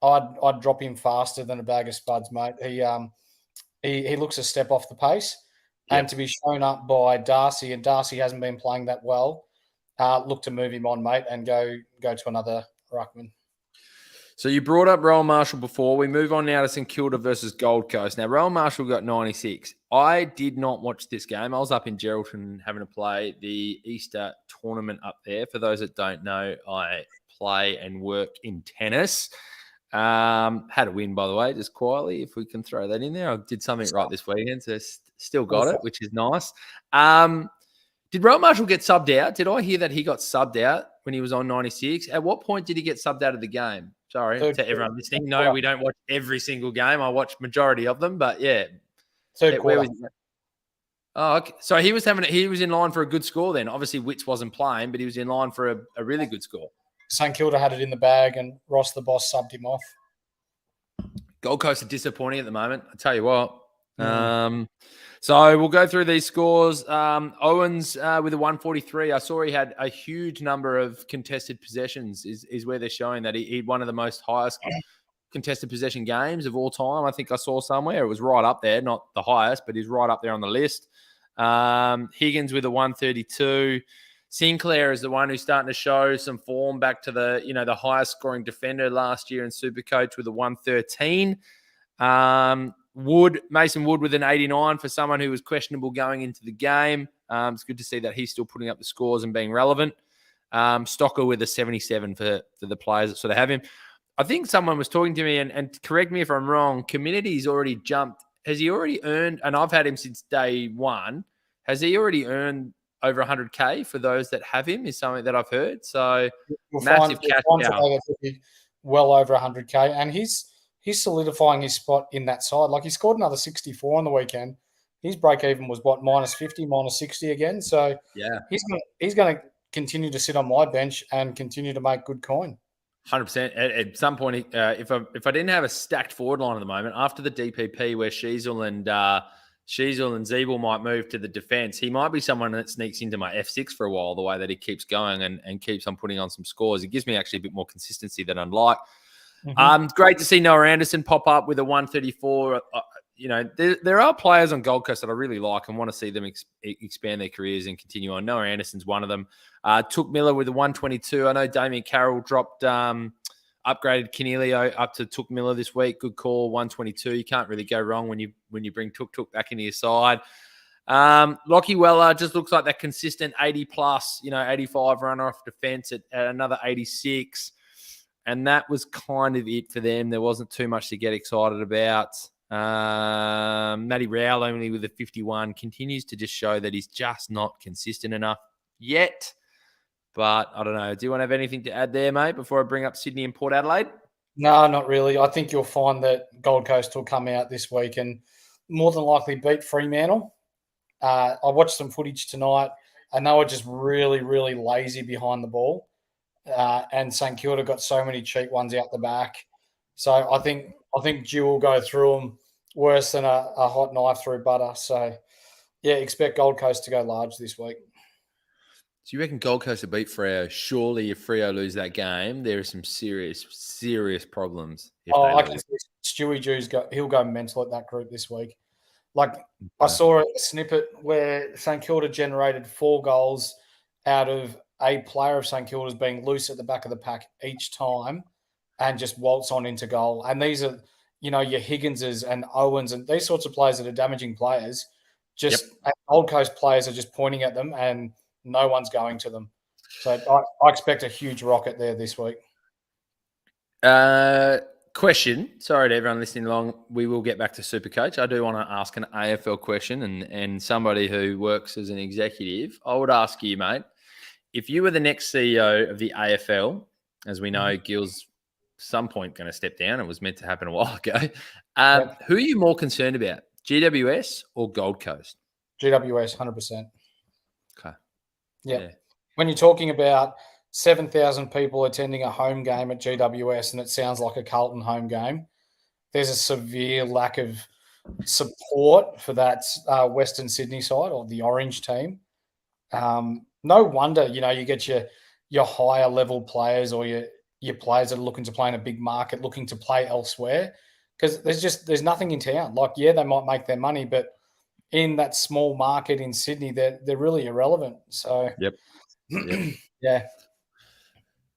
I'd drop him faster than a bag of spuds, mate. He looks a step off the pace. Yep. And to be shown up by Darcy, and Darcy hasn't been playing that well, look to move him on, mate, and go to another ruckman. So you brought up Rowan Marshall before. We move on now to St Kilda versus Gold Coast. Now, Rowan Marshall got 96. I did not watch this game. I was up in Geraldton having to play the Easter tournament up there. For those that don't know, I play and work in tennis. Had a win, by the way, just quietly, if we can throw that in there. I did something right this weekend, so still got it, which is nice. Did Rowan Marshall get subbed out? Did I hear that he got subbed out when he was on 96? At what point did he get subbed out of the game? Sorry to everyone listening. No, we don't watch every single game. I watch majority of them, but yeah. Third quarter. Oh, okay. So he was in line for a good score then. Obviously, Witts wasn't playing, but he was in line for a really good score. St Kilda had it in the bag and Ross, the boss, subbed him off. Gold Coast are disappointing at the moment. I tell you what. So we'll go through these scores. Owens with a 143. I saw he had a huge number of contested possessions is where they're showing that he had one of the most highest contested possession games of all time. I think I saw somewhere. It was right up there, not the highest, but he's right up there on the list. Higgins with a 132. Sinclair is the one who's starting to show some form back to the highest scoring defender last year in Supercoach with a 113. Mason Wood with an 89 for someone who was questionable going into the game. It's good to see that he's still putting up the scores and being relevant. Stocker with a 77 for the players that sort of have him. I think someone was talking to me, and correct me if I'm wrong, Community's already jumped. Has he already earned, and I've had him since day one, has he already earned over 100K for those that have him is something that I've heard. So massive cash cow. Well over 100K. And he's solidifying his spot in that side. Like he scored another 64 on the weekend. His break even was what, -50, -60 again. So yeah, he's going to continue to sit on my bench and continue to make good coin. 100%. At some point, if I didn't have a stacked forward line at the moment, after the DPP where Sheasel and Zeeble might move to the defense, he might be someone that sneaks into my F6 for a while, the way that he keeps going and keeps on putting on some scores. It gives me actually a bit more consistency than I'd like. Great to see Noah Anderson pop up with a 134. There are players on Gold Coast that I really like and want to see them expand their careers and continue on. Noah Anderson's one of them. Took Miller with a 122. I know Damien Carroll dropped, upgraded Canelio up to Took Miller this week. Good call, 122. You can't really go wrong when you bring Took back into your side. Lockie Weller just looks like that consistent 80 plus, 85 runner off defense at another 86. And that was kind of it for them. There wasn't too much to get excited about. Matty Rowell only with a 51 continues to just show that he's just not consistent enough yet. But I don't know. Do you want to have anything to add there, mate, before I bring up Sydney and Port Adelaide? No, not really. I think you'll find that Gold Coast will come out this week and more than likely beat Fremantle. I watched some footage tonight, and they were just really, really lazy behind the ball. And St Kilda got so many cheap ones out the back. So I think Dew will go through them worse than a hot knife through butter. So, yeah, expect Gold Coast to go large this week. So you reckon Gold Coast will beat Freo? Surely if Freo lose that game, there are some serious, serious problems. I can see Stewie Dew's he'll go mental at that group this week. Like I saw a snippet where St Kilda generated 4 goals out of a player of St Kilda's being loose at the back of the pack each time and just waltz on into goal. And these are, your Higginses and Owens and these sorts of players that are damaging players. Gold Coast players are just pointing at them and no one's going to them. So I expect a huge rocket there this week. Question. Sorry to everyone listening along. We will get back to Supercoach. I do want to ask an AFL question and somebody who works as an executive. I would ask you, mate, if you were the next CEO of the AFL, as we know, Gill's some point going to step down. It was meant to happen a while ago. Who are you more concerned about, GWS or Gold Coast? GWS, 100%. Okay. Yeah. When you're talking about 7,000 people attending a home game at GWS and it sounds like a Carlton home game, there's a severe lack of support for that Western Sydney side or the Orange team. No wonder, you get your higher level players or your players that are looking to play in a big market, looking to play elsewhere because there's nothing in town. Like, yeah, they might make their money, but in that small market in Sydney, they're really irrelevant. So, yep. Yeah.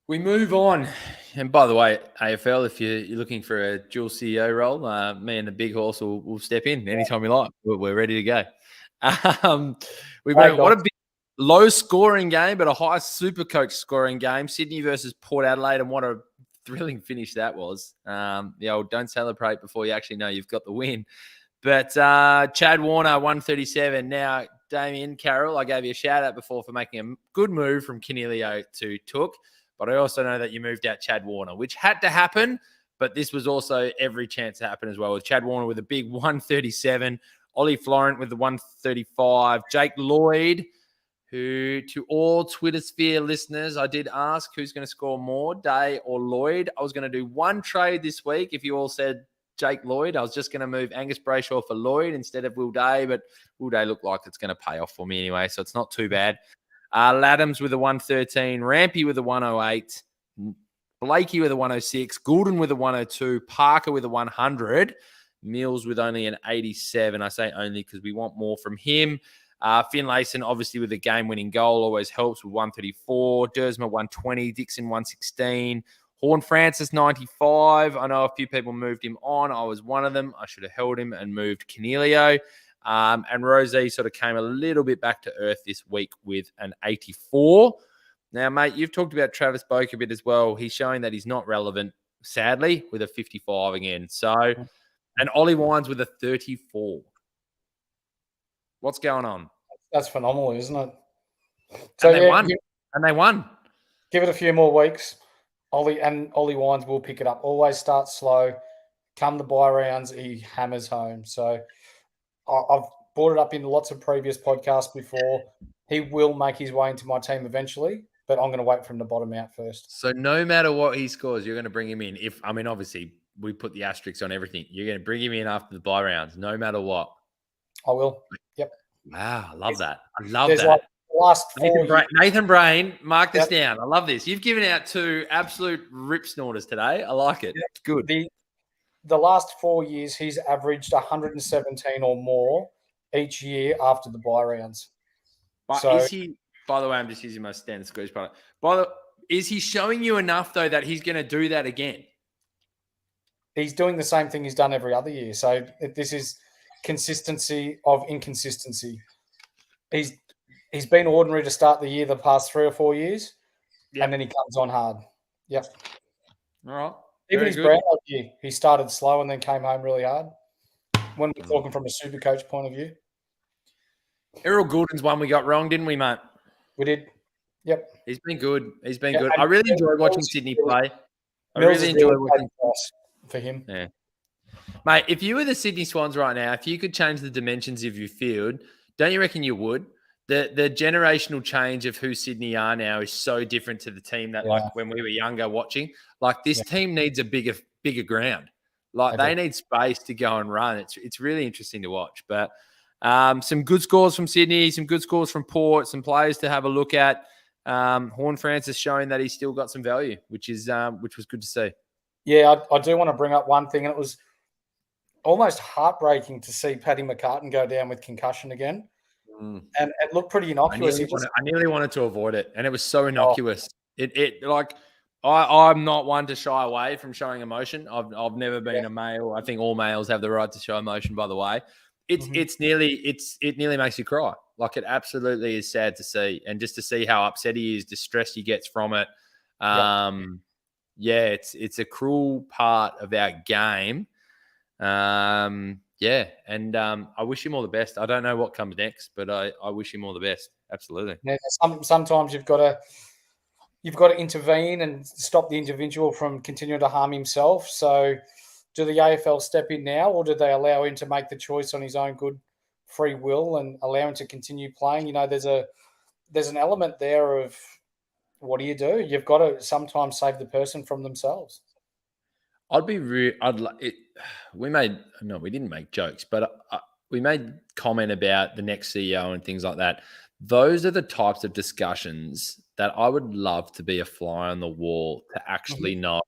We move on. And by the way, AFL, if you're looking for a dual CEO role, me and the big horse will step in anytime you like. We're ready to go. What a big low scoring game, but a high Supercoach scoring game. Sydney versus Port Adelaide, and what a thrilling finish that was. The old don't celebrate before you actually know you've got the win. But Chad Warner, 137. Now, Damien Carroll, I gave you a shout out before for making a good move from Canelio to Took. But I also know that you moved out Chad Warner, which had to happen. But this was also every chance to happen as well. With Chad Warner with a big 137. Ollie Florent with the 135. Jake Lloyd, who to all Twitter sphere listeners, I did ask who's going to score more, Day or Lloyd. I was going to do one trade this week if you all said Jake Lloyd. I was just going to move Angus Brayshaw for Lloyd instead of Will Day, but Will Day looked like it's going to pay off for me anyway, so it's not too bad. Laddams with a 113, Rampy with a 108, Blakey with a 106, Goulden with a 102, Parker with a 100, Mills with only an 87. I say only because we want more from him. Finlayson, obviously, with a game-winning goal, always helps with 134. Dersma, 120. Dixon, 116. Horn Francis, 95. I know a few people moved him on. I was one of them. I should have held him and moved Canelio. And Rosie sort of came a little bit back to earth this week with an 84. Now, mate, you've talked about Travis Boak a bit as well. He's showing that he's not relevant, sadly, with a 55 again. So, and Ollie Wines with a 34. What's going on? That's phenomenal, isn't it? So and they won. And they won. Give it a few more weeks. Ollie Wines will pick it up. Always start slow. Come the bye rounds, he hammers home. So I've brought it up in lots of previous podcasts before. He will make his way into my team eventually, but I'm going to wait for him to bottom out first. So no matter what he scores, you're going to bring him in. Obviously, we put the asterisks on everything. You're going to bring him in after the bye rounds, no matter what. I will. Yep. Wow, I love that. I love that. Like last Nathan Brain, mark this down. I love this. You've given out 2 absolute rip snorters today. I like it. It's good. The last 4 years, he's averaged 117 or more each year after the bye rounds. But is he, by the way, I'm just using my standard squeeze product. Is he showing you enough, though, that he's going to do that again? He's doing the same thing he's done every other year. So this is consistency of inconsistency. He's been ordinary to start the year the past 3 or 4 years, and then he comes on hard. Yep. All right. Even his Brownlow year, he started slow and then came home really hard. When we're talking from a Supercoach point of view. Errol Goulden's one we got wrong, didn't we, mate? We did. Yep. He's been good. Good. I really enjoyed watching Sydney play. I really enjoyed watching for him. Yeah. Mate, if you were the Sydney Swans right now, if you could change the dimensions of your field, don't you reckon you would? The generational change of who Sydney are now is so different to the team that like when we were younger watching. Like this team needs a bigger ground. Like they need space to go and run. It's really interesting to watch. But some good scores from Sydney, some good scores from Port, some players to have a look at. Horn Francis showing that he's still got some value, which was good to see. Yeah, I do want to bring up one thing, and it was almost heartbreaking to see Paddy McCartan go down with concussion again. And it looked pretty innocuous. I nearly wanted to avoid it, and it was so innocuous. I'm not one to shy away from showing emotion. I've never been a male. I think all males have the right to show emotion, by the way. It nearly makes you cry. Like it absolutely is sad to see. And just to see how upset he is, distressed he gets from it. It's a cruel part of our game. And I wish him all the best. I don't know what comes next, but I wish him all the best. Absolutely. Yeah, sometimes you've got to intervene and stop the individual from continuing to harm himself. So do the AFL step in now, or do they allow him to make the choice on his own good free will and allow him to continue playing? You know, there's an element there of what do? You've got to sometimes save the person from themselves. We didn't make jokes, but we made comment about the next CEO and things like that. Those are the types of discussions that I would love to be a fly on the wall to actually know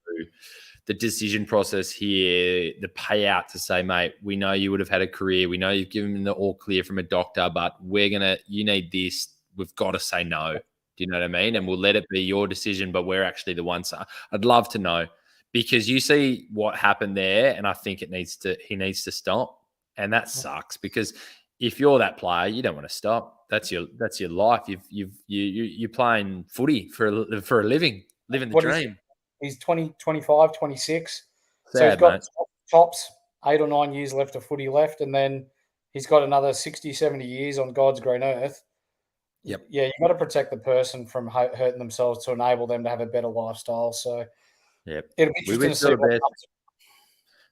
the decision process here, the payout to say, mate, we know you would have had a career. We know you've given the all clear from a doctor, but you need this. We've got to say no. Do you know what I mean? And we'll let it be your decision, but we're actually the ones. I'd love to know. Because you see what happened there, and I think he needs to stop, and that sucks. Because if you're that player, you don't want to stop. That's your life. You're playing footy for a living, living the dream. He's 20, 25, 26. Sad, so he's got mate. tops 8 or 9 years left of footy left, and then he's got another 60, 70 years on God's green earth. Yep. Yeah, you've got to protect the person from hurting themselves to enable them to have a better lifestyle. So. Yep.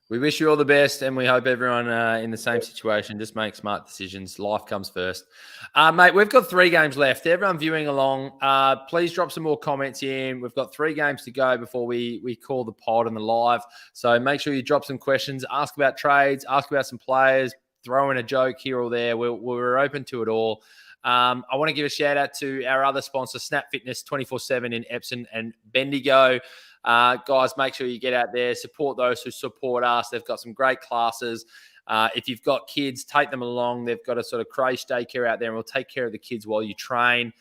We wish you all the best, and we hope everyone in the same situation just makes smart decisions. Life comes first. Mate, we've got 3 games left. Everyone viewing along, please drop some more comments in. We've got 3 games to go before we call the pod and the live. So make sure you drop some questions, ask about trades, ask about some players, throw in a joke here or there. We're open to it all. I want to give a shout out to our other sponsor, Snap Fitness 24/7 in Epsom and Bendigo. Guys, make sure you get out there, support those who support us. They've got some great classes. If you've got kids, take them along. They've got a sort of creche daycare out there, and we'll take care of the kids while you train.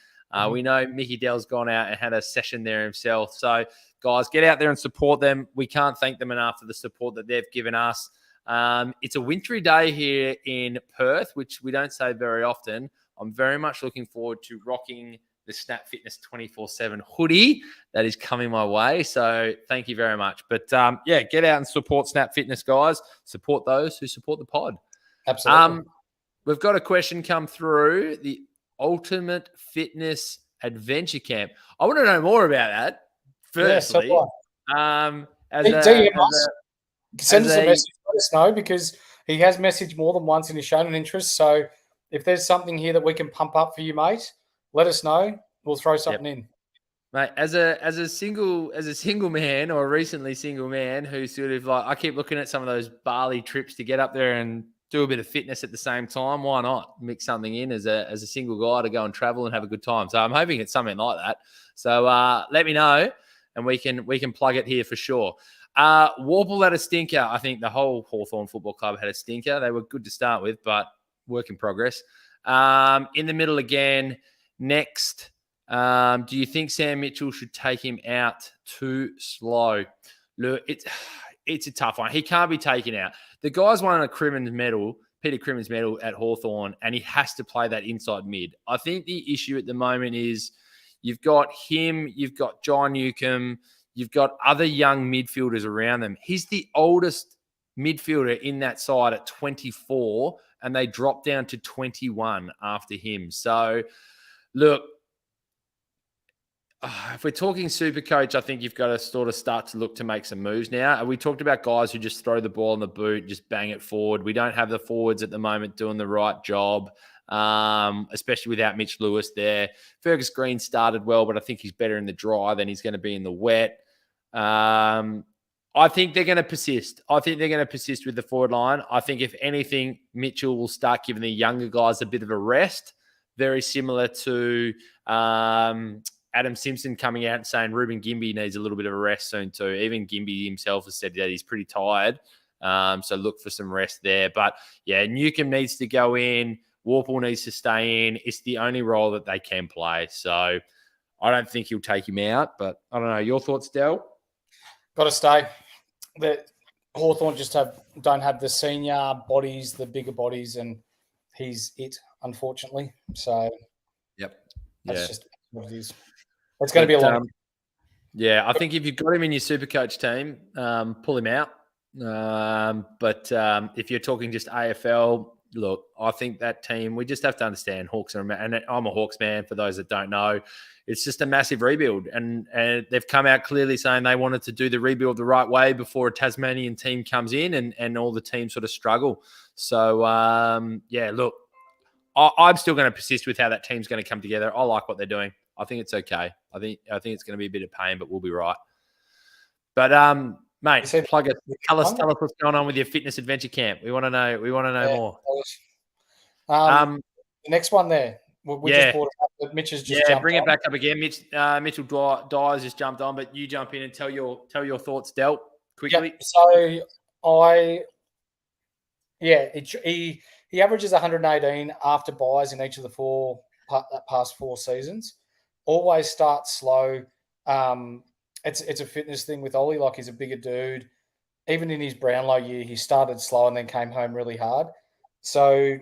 We know Mickie Del's gone out and had a session there himself. So, guys, get out there and support them. We can't thank them enough for the support that they've given us. It's a wintry day here in Perth, which we don't say very often. I'm very much looking forward to rocking the Snap Fitness 24/7 hoodie that is coming my way. So thank you very much. But get out and support Snap Fitness, guys. Support those who support the pod. Absolutely. We've got a question come through. The Ultimate Fitness Adventure Camp. I want to know more about that. Firstly, DM us. Send us a message. Let us know, because he has messaged more than once and he's shown an interest. So if there's something here that we can pump up for you, mate, let us know. We'll throw something in. Mate, as a single man, or a recently single man, who sort of like, I keep looking at some of those Bali trips to get up there and do a bit of fitness at the same time. Why not mix something in as a single guy to go and travel and have a good time? So I'm hoping it's something like that. So let me know, and we can plug it here for sure. Warple had a stinker. I think the whole Hawthorn Football Club had a stinker. They were good to start with, but work in progress. In the middle again. Next, do you think Sam Mitchell should take him out too slow? Look, it's a tough one. He can't be taken out. The guy's won a Peter Crimmins medal at Hawthorn, and he has to play that inside mid. I think the issue at the moment is you've got him, you've got John Newcomb, you've got other young midfielders around them. He's the oldest midfielder in that side at 24, and they dropped down to 21 after him. So, look, if we're talking Supercoach, I think you've got to sort of start to look to make some moves now. We talked about guys who just throw the ball in the boot, just bang it forward. We don't have the forwards at the moment doing the right job, especially without Mitch Lewis there. Fergus Green started well, but I think he's better in the dry than he's going to be in the wet. I think they're going to persist. I think they're going to persist with the forward line. I think, if anything, Mitchell will start giving the younger guys a bit of a rest, very similar to Adam Simpson coming out and saying Ruben Gimby needs a little bit of a rest soon too. Even Gimby himself has said that he's pretty tired. So look for some rest there. But, yeah, Newcomb needs to go in. Warple needs to stay in. It's the only role that they can play. So I don't think he'll take him out. But I don't know. Your thoughts, Del? Got to stay. The Hawthorn just don't have the senior bodies, the bigger bodies, and he's it, unfortunately. So that's just what it is. It's going to be a long. I think if you've got him in your Supercoach team, pull him out. But if you're talking just AFL, look, I think that team, we just have to understand Hawks are, and I'm a Hawks man for those that don't know. It's just a massive rebuild. And they've come out clearly saying they wanted to do the rebuild the right way before a Tasmanian team comes in and all the teams sort of struggle. So, look, I'm still going to persist with how that team's going to come together. I like what they're doing. I think it's okay. I think it's going to be a bit of pain, but we'll be right. But mate, plug it. Tell us what's going on with your fitness adventure camp. We want to know. We want to know more. The next one there. We just brought it up, but Mitch has just jumped bring on. it back up again. Mitchell Dyer's just jumped on, but you jump in and tell your thoughts, Del, quickly. He averages 118 after buys in each of the past 4 seasons. Always starts slow. It's a fitness thing with Ollie. Like, he's a bigger dude. Even in his Brownlow year, he started slow and then came home really hard. So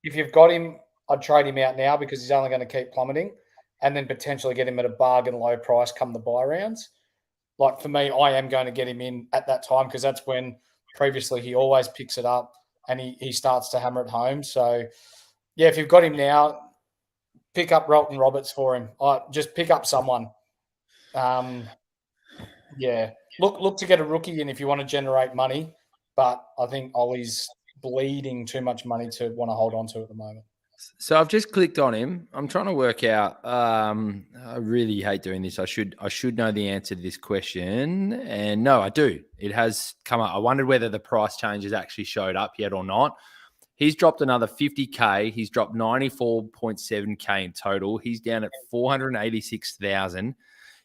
if you've got him, I'd trade him out now, because he's only going to keep plummeting, and then potentially get him at a bargain low price come the buy rounds. Like, for me, I am going to get him in at that time, because that's when previously he always picks it up and he starts to hammer it home. So, yeah, if you've got him now, pick up Rolton Roberts for him. Just pick up someone. Look to get a rookie in if you want to generate money, but I think Ollie's bleeding too much money to want to hold on to at the moment. So I've just clicked on him. I'm trying to work out. I really hate doing this. I should know the answer to this question, and no, I do. It has come up. I wondered whether the price changes actually showed up yet or not. He's dropped another 50K. He's dropped 94.7K in total. He's down at 486,000.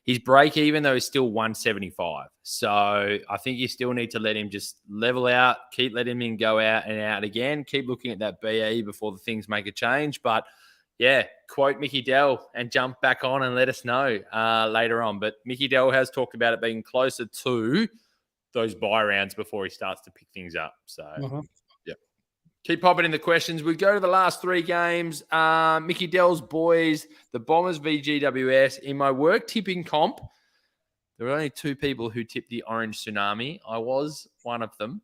His break even, though, is still 175. So I think you still need to let him just level out, keep letting him go out and out again, keep looking at that BE before the things make a change. But yeah, quote Mickie Del and jump back on and let us know later on. But Mickie Del has talked about it being closer to those buy rounds before he starts to pick things up. So, yeah. Keep popping in the questions. We go to the last 3 games. Mickie Del's boys, the Bombers v GWS. In my work tipping comp, there were only 2 people who tipped the Orange Tsunami. I was one of them.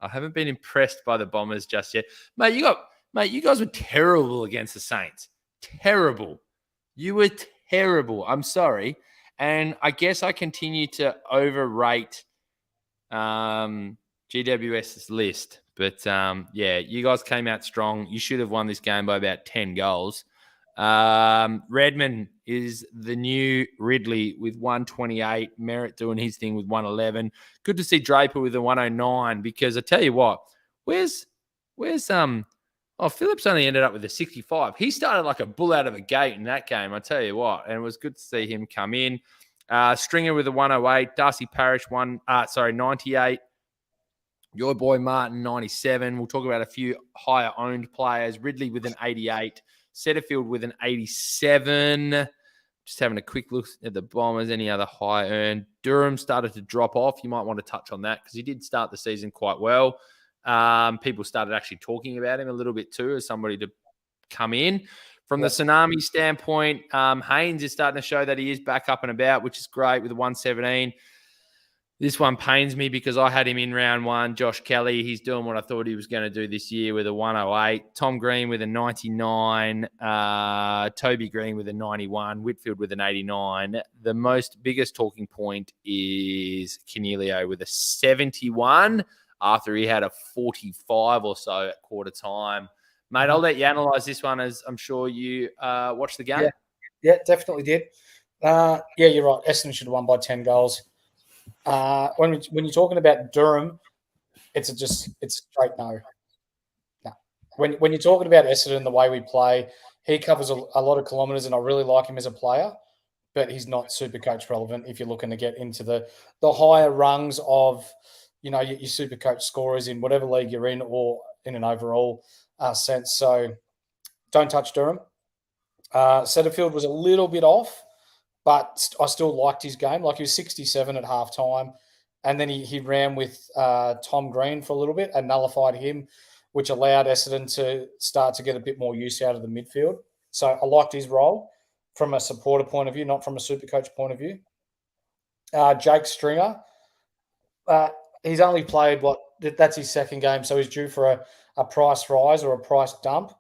I haven't been impressed by the Bombers just yet. Mate, you guys were terrible against the Saints. Terrible. You were terrible. I'm sorry. And I guess I continue to overrate GWS's list. But, yeah, you guys came out strong. You should have won this game by about 10 goals. Redmond is the new Ridley with 128. Merritt doing his thing with 111. Good to see Draper with a 109 because I tell you what, where's Phillips only ended up with a 65. He started like a bull out of a gate in that game, I tell you what. And it was good to see him come in. Stringer with a 108. Darcy Parish 98. Your boy Martin, 97. We'll talk about a few higher owned players. Ridley with an 88. Setterfield with an 87. Just having a quick look at the Bombers. Any other high earned? Durham started to drop off. You might want to touch on that because he did start the season quite well. People started actually talking about him a little bit too as somebody to come in. From the Tsunami standpoint, Haynes is starting to show that he is back up and about, which is great with a 117. This one pains me because I had him in round 1. Josh Kelly, he's doing what I thought he was going to do this year with a 108. Tom Green with a 99. Toby Green with a 91. Whitfield with an 89. The biggest talking point is Cornelio with a 71 after he had a 45 or so at quarter time. Mate, I'll let you analyse this one as I'm sure you watched the game. Yeah, definitely did. Yeah, you're right. Essendon should have won by 10 goals. When you're talking about Durham, it's a straight no. No. When you're talking about Essendon, the way we play, he covers a lot of kilometres, and I really like him as a player, but he's not Supercoach relevant if you're looking to get into the higher rungs of, your Supercoach scorers in whatever league you're in or in an overall sense. So don't touch Durham. Setterfield was a little bit off, but I still liked his game. Like, he was 67 at halftime, and then he ran with Tom Green for a little bit and nullified him, which allowed Essendon to start to get a bit more use out of the midfield. So I liked his role from a supporter point of view, not from a Supercoach point of view. Jake Stringer, he's only played that's his second game, so he's due for a price rise or a price dump.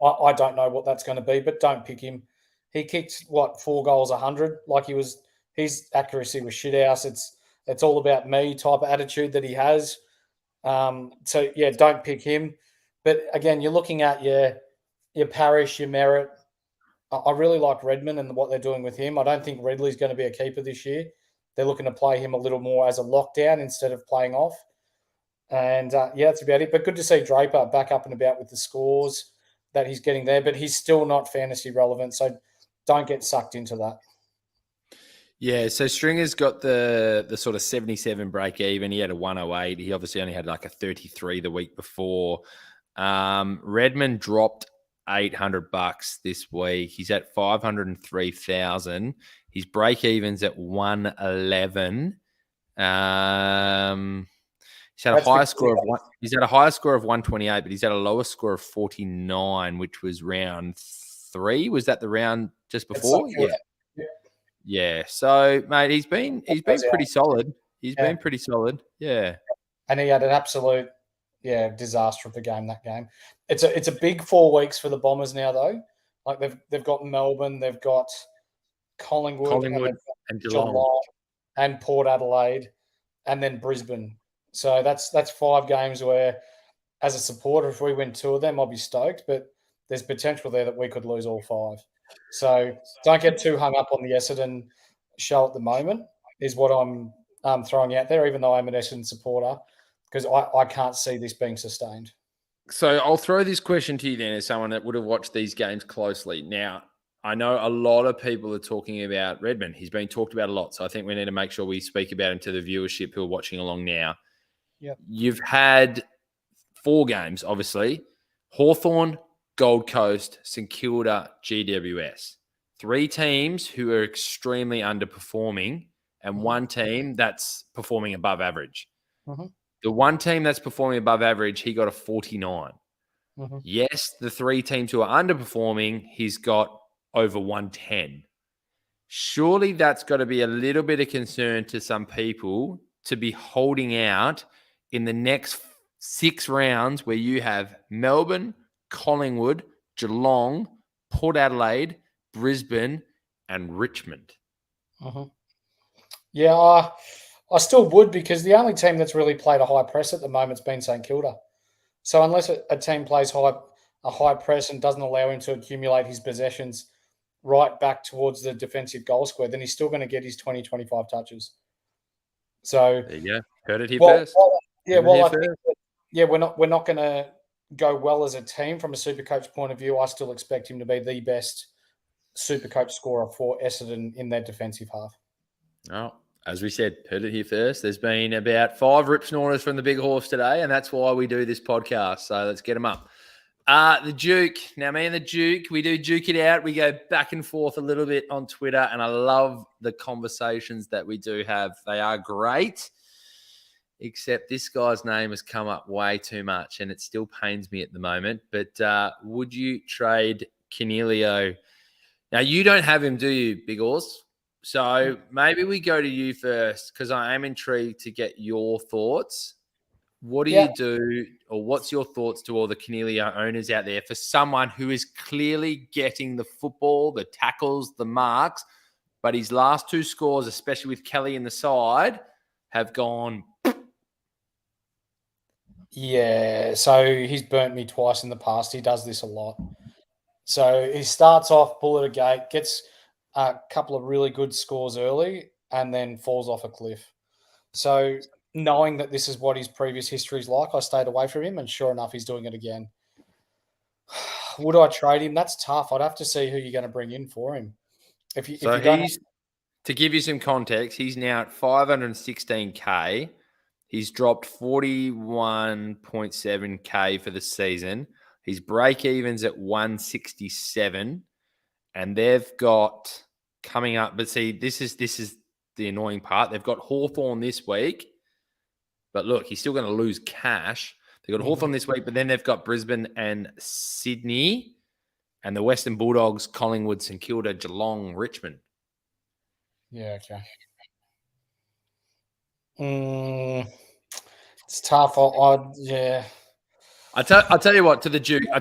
I don't know what that's going to be, but don't pick him. He kicked 4 goals 100. Like, his accuracy was shit house. It's all about me type of attitude that he has. So yeah, don't pick him. But again, you're looking at your Parish, your Merritt. I really like Redmond and what they're doing with him. I don't think Ridley's going to be a keeper this year. They're looking to play him a little more as a lockdown instead of playing off. And that's about it. But good to see Draper back up and about with the scores that he's getting there. But he's still not fantasy relevant, so don't get sucked into that. Yeah, so Stringer's got the sort of 77 break even. He had a 108. He obviously only had like a 33 the week before. Redmond dropped $800 this week. He's at 503,000. His break even's at 111. He's had a higher score of one. He's had a higher score of 128, but he's had a lower score of 49, which was round 3. Was that the round just before? Yeah. So, mate, he's been pretty solid. He's been pretty solid. Yeah. And he had an absolute disaster of a game that game. It's a big 4 weeks for the Bombers now, though. Like, they've got Melbourne, they've got Collingwood and Geelong and Port Adelaide, and then Brisbane. So that's 5 games where, as a supporter, if we win 2 of them, I'll be stoked. But there's potential there that we could lose all 5. So don't get too hung up on the Essendon show at the moment, is what I'm throwing out there, even though I'm an Essendon supporter, because I can't see this being sustained. So I'll throw this question to you then as someone that would have watched these games closely. Now, I know a lot of people are talking about Redmond. He's been talked about a lot. So I think we need to make sure we speak about him to the viewership who are watching along now. Yep. You've had 4 games, obviously. Hawthorn, Gold Coast, St Kilda, GWS. 3 teams who are extremely underperforming and 1 team that's performing above average. Mm-hmm. The 1 team that's performing above average, he got a 49. Mm-hmm. Yes, the 3 teams who are underperforming, he's got over 110. Surely that's got to be a little bit of concern to some people to be holding out in the next 6 rounds where you have Melbourne, Collingwood, Geelong, Port Adelaide, Brisbane, and Richmond. Mm-hmm. Yeah, I still would, because the only team that's really played a high press at the moment's been St Kilda. So unless a team plays a high press and doesn't allow him to accumulate his possessions right back towards the defensive goal square, then he's still going to get his 20, 25 touches. So there you go. Heard it here first. We're not going to go well as a team from a Supercoach point of view. I still expect him to be the best Supercoach scorer for Essendon in their defensive half. Oh, as we said, heard it here first. There's been about 5 rip snorers from the big horse today, and that's why we do this podcast. So let's get them up. The Duke. Now, me and the Duke, we do duke it out. We go back and forth a little bit on Twitter, and I love the conversations that we do have. They are great, except this guy's name has come up way too much, and it still pains me at the moment. But would you trade Canelio? Now, you don't have him, do you, Big Horse? So maybe we go to you first, because I am intrigued to get your thoughts. What do you do, or what's your thoughts to all the Canelio owners out there for someone who is clearly getting the football, the tackles, the marks, but his last 2 scores, especially with Kelly in the side, have gone? Yeah, so he's burnt me twice in the past. He does this a lot. So he starts off bull at a gate, gets a couple of really good scores early, and then falls off a cliff. So knowing that this is what his previous history is like, I stayed away from him, and sure enough, he's doing it again. Would I trade him? That's tough. I'd have to see who you're going to bring in for him. To give you some context, he's now at 516K. He's dropped 41.7K for the season. His break even's at 167, and they've got coming up. But see, this is the annoying part. They've got Hawthorn this week. But look, he's still going to lose cash. They've got Hawthorn this week, but then they've got Brisbane and Sydney, and the Western Bulldogs, Collingwood, St Kilda, Geelong, Richmond. Yeah, okay. It's tough. I'll tell you what, to the Duke, I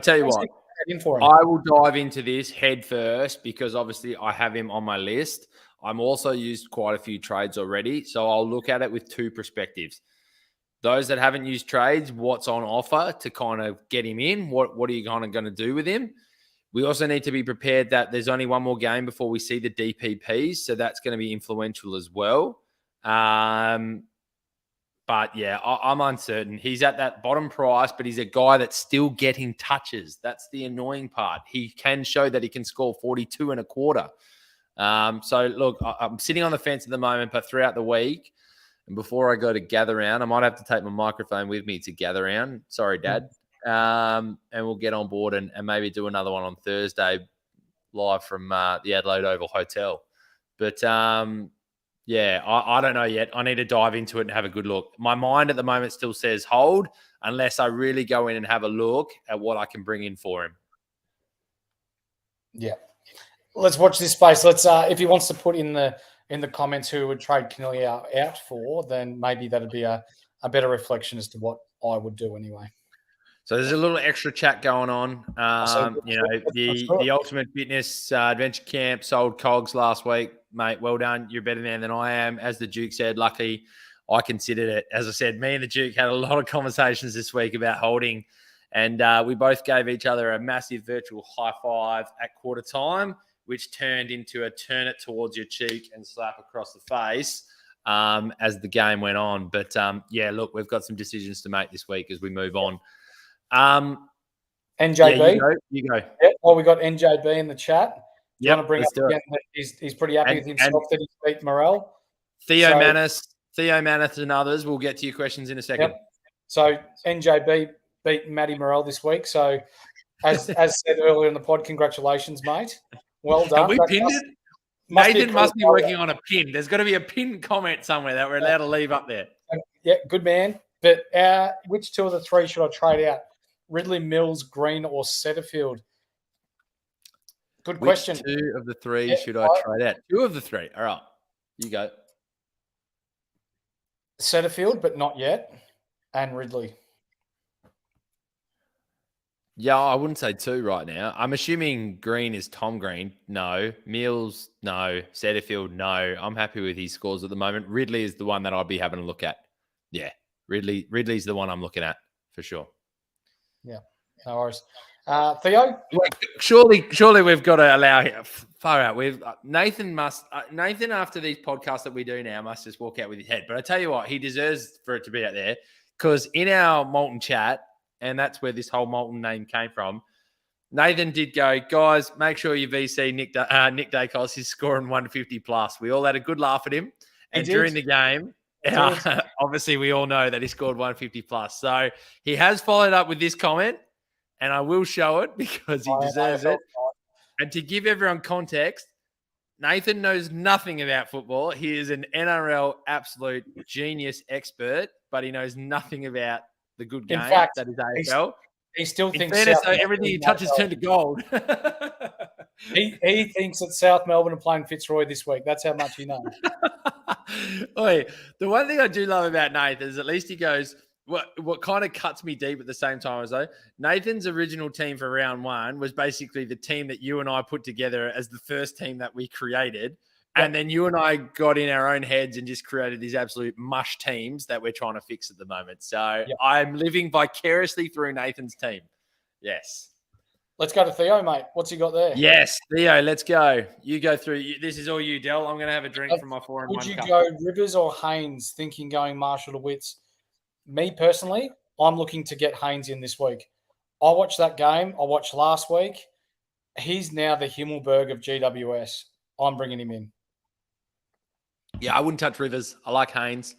will dive into this head first, because obviously I have him on my list. I'm also used quite a few trades already, so I'll look at it with 2 perspectives. Those that haven't used trades, what's on offer to kind of get him in? What are you kind of going to do with him? We also need to be prepared that there's only 1 more game before we see the DPPs, so that's going to be influential as well. But yeah, I'm uncertain. He's at that bottom price, but he's a guy that's still getting touches. That's the annoying part. He can show that he can score 42 and a quarter. So look, I'm sitting on the fence at the moment, but throughout the week, and before I go to gather round, I might have to take my microphone with me to gather round. Sorry, Dad. And we'll get on board and maybe do another one on Thursday live from the Adelaide Oval Hotel. But yeah, I don't know yet. I need to dive into it and have a good look. My mind at the moment still says hold, unless I really go in and have a look at what I can bring in for him. Yeah. Let's watch this space. Let's if he wants to put in the comments who would trade Canelio out for, then maybe that'd be a better reflection as to what I would do anyway. So there's a little extra chat going on. The Ultimate Fitness Adventure Camp sold cogs last week. Mate, well done. You're a better man than I am. As the Duke said, luckily I considered it. As I said, me and the Duke had a lot of conversations this week about holding, and we both gave each other a massive virtual high five at quarter time, which turned into a turn it towards your cheek and slap across the face as the game went on. But, yeah, look, we've got some decisions to make this week as we move on. NJB. Yeah, you go. Yeah, well, we got NJB in the chat. you want to bring let's up do it. again that he's pretty happy And- with himself that he's beat Morel? Theo So- Maneth and others. We'll get to your questions in a second. Yep. So NJB beat Matty Morel this week. So as said earlier in the pod, congratulations, mate. Well done. Have we That pinned it? must be Nathan a must be cool working on a pin. There's got to be a pin comment somewhere that we're allowed to leave up there. Yeah, good man. But which two of the three should I trade out? Ridley, Mills, Green, or Setterfield? Good question. Which two of the three Yeah, should I trade out? Two of the three. All right. You go. Setterfield, but not yet. And Ridley. Yeah, I wouldn't say two right now. I'm assuming Green is Tom Green. No. Mills, no. Setterfield, no. I'm happy with his scores at the moment. Ridley is the one that I'll be having a look at. Yeah. Ridley's the one I'm looking at for sure. Yeah, no worries. Theo? Surely we've got to allow him. Far out. Nathan after these podcasts that we do now must just walk out with his head. But I tell you what, he deserves for it to be out there because in our Molten chat, and that's where this whole Molten name came from, Nathan did go, guys, make sure you VC Nick Dacos. He's scoring 150 plus. We all had a good laugh at him. And during the game, obviously we all know that he scored 150 plus. So he has followed up with this comment, and I will show it because he deserves it. And to give everyone context, Nathan knows nothing about football. He is an NRL absolute genius expert, but he knows nothing about the good game that is AFL. He still thinks everything he touches turns to gold. he thinks that South Melbourne are playing Fitzroy this week. That's how much he knows. Oi, the one thing I do love about Nathan is at least he goes, what kind of cuts me deep at the same time as though Nathan's original team for round one was basically the team that you and I put together as the first team that we created. Yep. And then you and I got in our own heads and just created these absolute mush teams that we're trying to fix at the moment. So I'm living vicariously through Nathan's team. Yes. Let's go to Theo, mate. What's he got there? Yes, Theo, let's go. You go through. This is all you, Del. I'm going to have a drink from my 4-in-1 cup. Would you go Rivers or Haynes, thinking going Marshall to Wits? Me personally, I'm looking to get Haynes in this week. I watched that game. I watched last week. He's now the Himmelberg of GWS. I'm bringing him in. Yeah, I wouldn't touch Rivers. I like Haynes.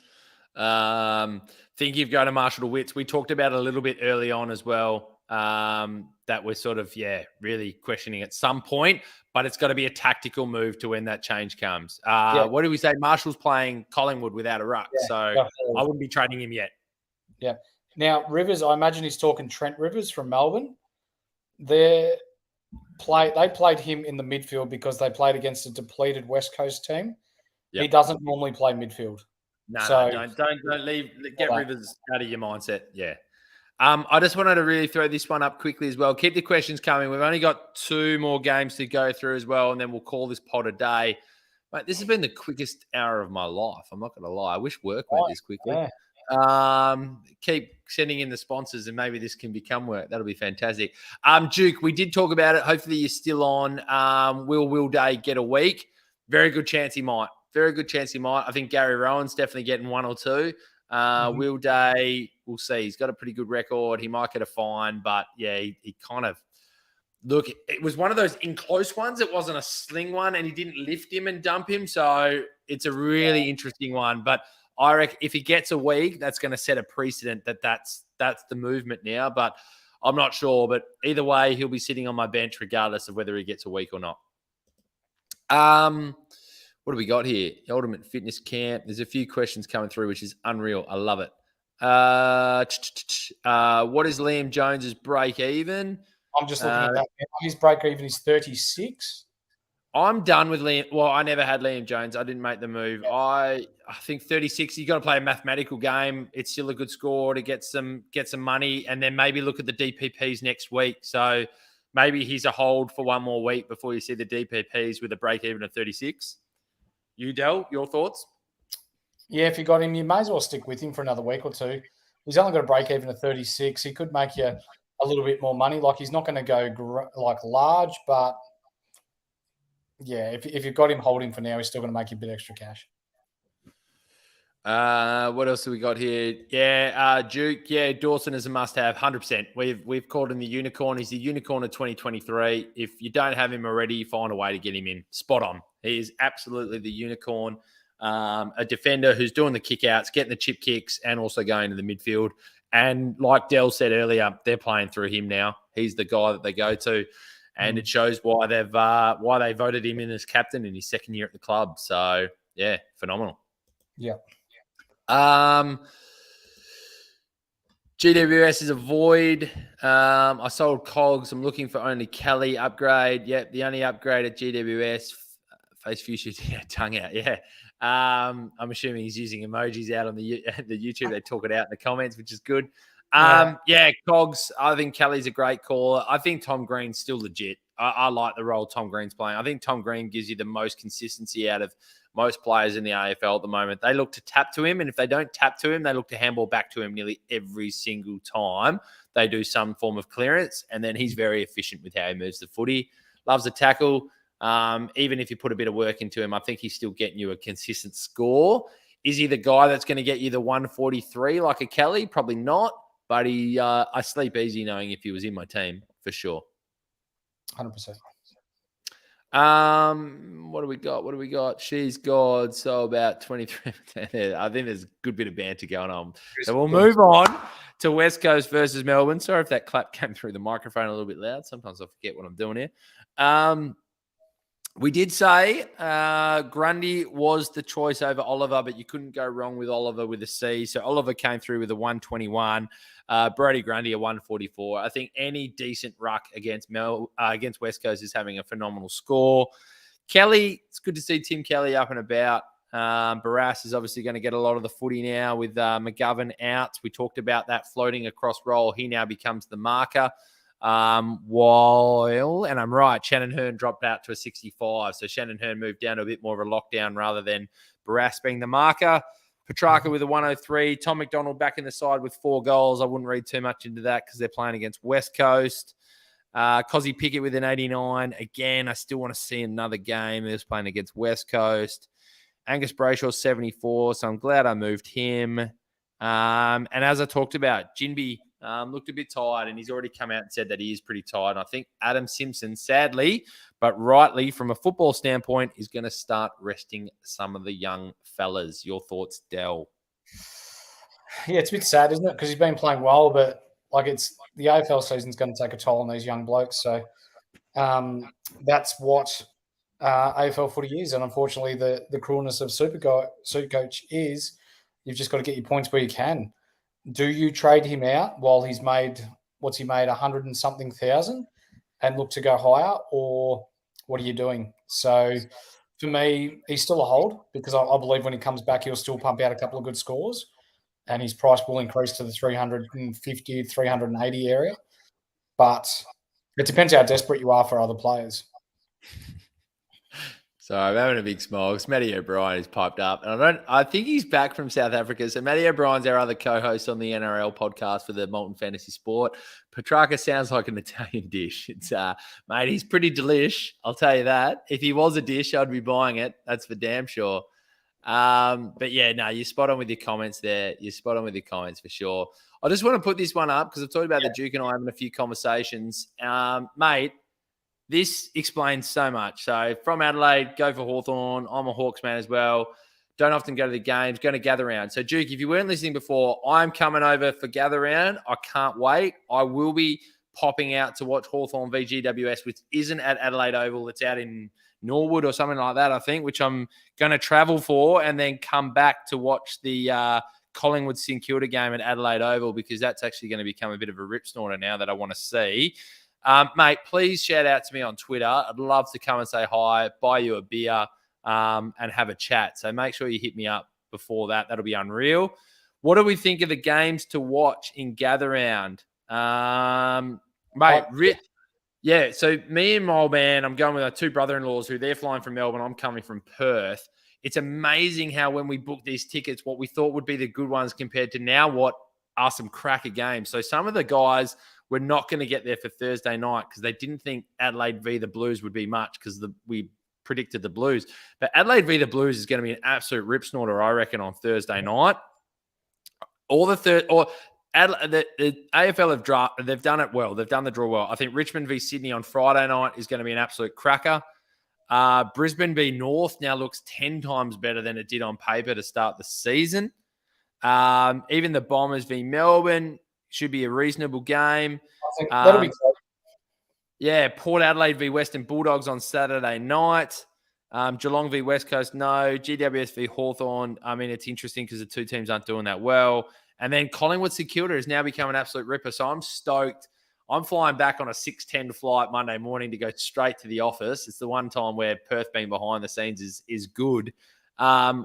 Think you've got to Marshall to Wits. We talked about it a little bit early on as well. That we're sort of, really questioning at some point, but it's got to be a tactical move to when that change comes. What do we say? Marshall's playing Collingwood without a ruck, so I wouldn't be trading him yet. Yeah. Now, Rivers, I imagine he's talking Trent Rivers from Melbourne. They played him in the midfield because they played against a depleted West Coast team. Yep. He doesn't normally play midfield. No, don't leave. Get Rivers out of your mindset. Yeah. I just wanted to really throw this one up quickly as well. Keep the questions coming. We've only got 2 more games to go through as well, and then we'll call this pod a day. Mate, this has been the quickest hour of my life. I'm not going to lie. I wish work went this quickly. Yeah. Keep sending in the sponsors, and maybe this can become work. That'll be fantastic. Duke, we did talk about it. Hopefully you're still on. Will Day get a week? Very good chance he might. I think Gary Rowan's definitely getting 1 or 2. Will Day, we'll see. He's got a pretty good record. He might get a fine, but he kind of look. It was one of those in close ones. It wasn't a sling one, and he didn't lift him and dump him. So it's a really interesting one. But I reckon if he gets a week, that's going to set a precedent that's the movement now. But I'm not sure. But either way, he'll be sitting on my bench regardless of whether he gets a week or not. What do we got here? Ultimate Fitness Camp. There's a few questions coming through, which is unreal. I love it. What is Liam Jones's break even? I'm just looking at that. His break even is 36. I'm done with Liam. Well, I never had Liam Jones. I didn't make the move. Yeah. I think 36. You got to play a mathematical game. It's still a good score to get some money, and then maybe look at the DPPs next week. So maybe he's a hold for 1 more week before you see the DPPs with a break even of 36. You, Del, your thoughts? Yeah, if you got him, you may as well stick with him for another week or 2. He's only got a break even of 36. He could make you a little bit more money. Like, he's not going to go large, but yeah, if you've got him, hold him for now. He's still going to make you a bit extra cash. What else have we got here? Yeah, Duke. Yeah, Dawson is a must-have, 100%. We've called him the unicorn. He's the unicorn of 2023. If you don't have him already, find a way to get him in. Spot on. He is absolutely the unicorn. A defender who's doing the kick-outs, getting the chip kicks, and also going to the midfield. And like Del said earlier, they're playing through him now. He's the guy that they go to, and it shows why they voted him in as captain in his second year at the club. So yeah, phenomenal. Yeah. GWS is a void. I sold Cogs. I'm looking for only Kelly upgrade. Yep, the only upgrade at GWS. Face future, tongue out. Yeah. I'm assuming he's using emojis out on the YouTube. They talk it out in the comments, which is good. Yeah, Cogs. I think Kelly's a great caller. I think Tom Green's still legit. I like the role Tom Green's playing. I think Tom Green gives you the most consistency out of most players in the AFL at the moment. They look to tap to him, and if they don't tap to him, they look to handball back to him nearly every single time they do some form of clearance, and then he's very efficient with how he moves the footy. Loves a tackle. Even if you put a bit of work into him, I think he's still getting you a consistent score. Is he the guy that's going to get you the 143 like a Kelly? Probably not, but I sleep easy knowing if he was in my team for sure. 100%. What do we got? She's God. So about 23. I think there's a good bit of banter going on. So we'll move on to West Coast versus Melbourne. Sorry if that clap came through the microphone a little bit loud. Sometimes I forget what I'm doing here. We did say Grundy was the choice over Oliver, but you couldn't go wrong with Oliver with a C. So Oliver came through with a 121. Brody Grundy a 144. I think any decent ruck against West Coast is having a phenomenal score. Kelly, it's good to see Tim Kelly up and about. Barras is obviously going to get a lot of the footy now with McGovern out. We talked about that floating across role. He now becomes the marker. And I'm right, Shannon Hearn dropped out to a 65. So Shannon Hearn moved down to a bit more of a lockdown rather than Barras being the marker. Petrarca with a 103. Tom McDonald back in the side with 4 goals. I wouldn't read too much into that because they're playing against West Coast. Cozzy Pickett with an 89. Again, I still want to see another game. He was playing against West Coast. Angus Brayshaw, 74. So I'm glad I moved him. And as I talked about, Jinby looked a bit tired, and he's already come out and said that he is pretty tired. And I think Adam Simpson, sadly, but rightly, from a football standpoint, is going to start resting some of the young fellas. Your thoughts, Del? Yeah, it's a bit sad, isn't it? Because he's been playing well, but it's the AFL season's going to take a toll on these young blokes. So that's what AFL footy is, and unfortunately, the cruelness of Supercoach is you've just got to get your points where you can. Do you trade him out while he's made, 100 and something thousand and look to go higher, or what are you doing? So for me, he's still a hold because I believe when he comes back, he'll still pump out a couple of good scores and his price will increase to the 350, 380 area. But it depends how desperate you are for other players. So I'm having a big smile because Matty O'Brien is piped up. And I think he's back from South Africa. So Matty O'Brien's our other co-host on the NRL podcast for the Molten Fantasy Sport. Petrarca sounds like an Italian dish. It's mate, he's pretty delish, I'll tell you that. If he was a dish, I'd be buying it. That's for damn sure. But yeah, no, you're spot on with your comments there. You're spot on with your comments for sure. I just want to put this one up because I've talked about the Duke and I having a few conversations. Mate, this explains so much. So from Adelaide, go for Hawthorn. I'm a Hawks man as well. Don't often go to the games. Going to Gather Round. So Duke, if you weren't listening before, I'm coming over for Gather Round. I can't wait. I will be popping out to watch Hawthorn v GWS, which isn't at Adelaide Oval. It's out in Norwood or something like that, I think, which I'm going to travel for and then come back to watch the Collingwood St Kilda game at Adelaide Oval because that's actually going to become a bit of a rip snorter now that I want to see. Mate, please shout out to me on Twitter. I'd love to come and say hi, buy you a beer, and have a chat. So make sure you hit me up before that. That'll be unreal. What do we think of the games to watch in Gather Round? Mate, yeah, so me and my old man, I'm going with our 2 brother-in-laws who they're flying from Melbourne. I'm coming from Perth. It's amazing how when we booked these tickets, what we thought would be the good ones compared to now what are some cracker games. So some of the guys were not going to get there for Thursday night because they didn't think Adelaide v the Blues would be much because we predicted the Blues. But Adelaide v the Blues is going to be an absolute rip snorter, I reckon, on Thursday night. The AFL they've done it well. They've done the draw well. I think Richmond v Sydney on Friday night is going to be an absolute cracker. Brisbane v North now looks 10 times better than it did on paper to start the season. Even the Bombers v Melbourne should be a reasonable game. I think that'll be close. Yeah, Port Adelaide v Western Bulldogs on Saturday night. Geelong v West Coast, no. GWS v Hawthorn. I mean, it's interesting because the two teams aren't doing that well. And then Collingwood St Kilda has now become an absolute ripper. So I'm stoked. I'm flying back on a 6:10 flight Monday morning to go straight to the office. It's the one time where Perth being behind the scenes is good. I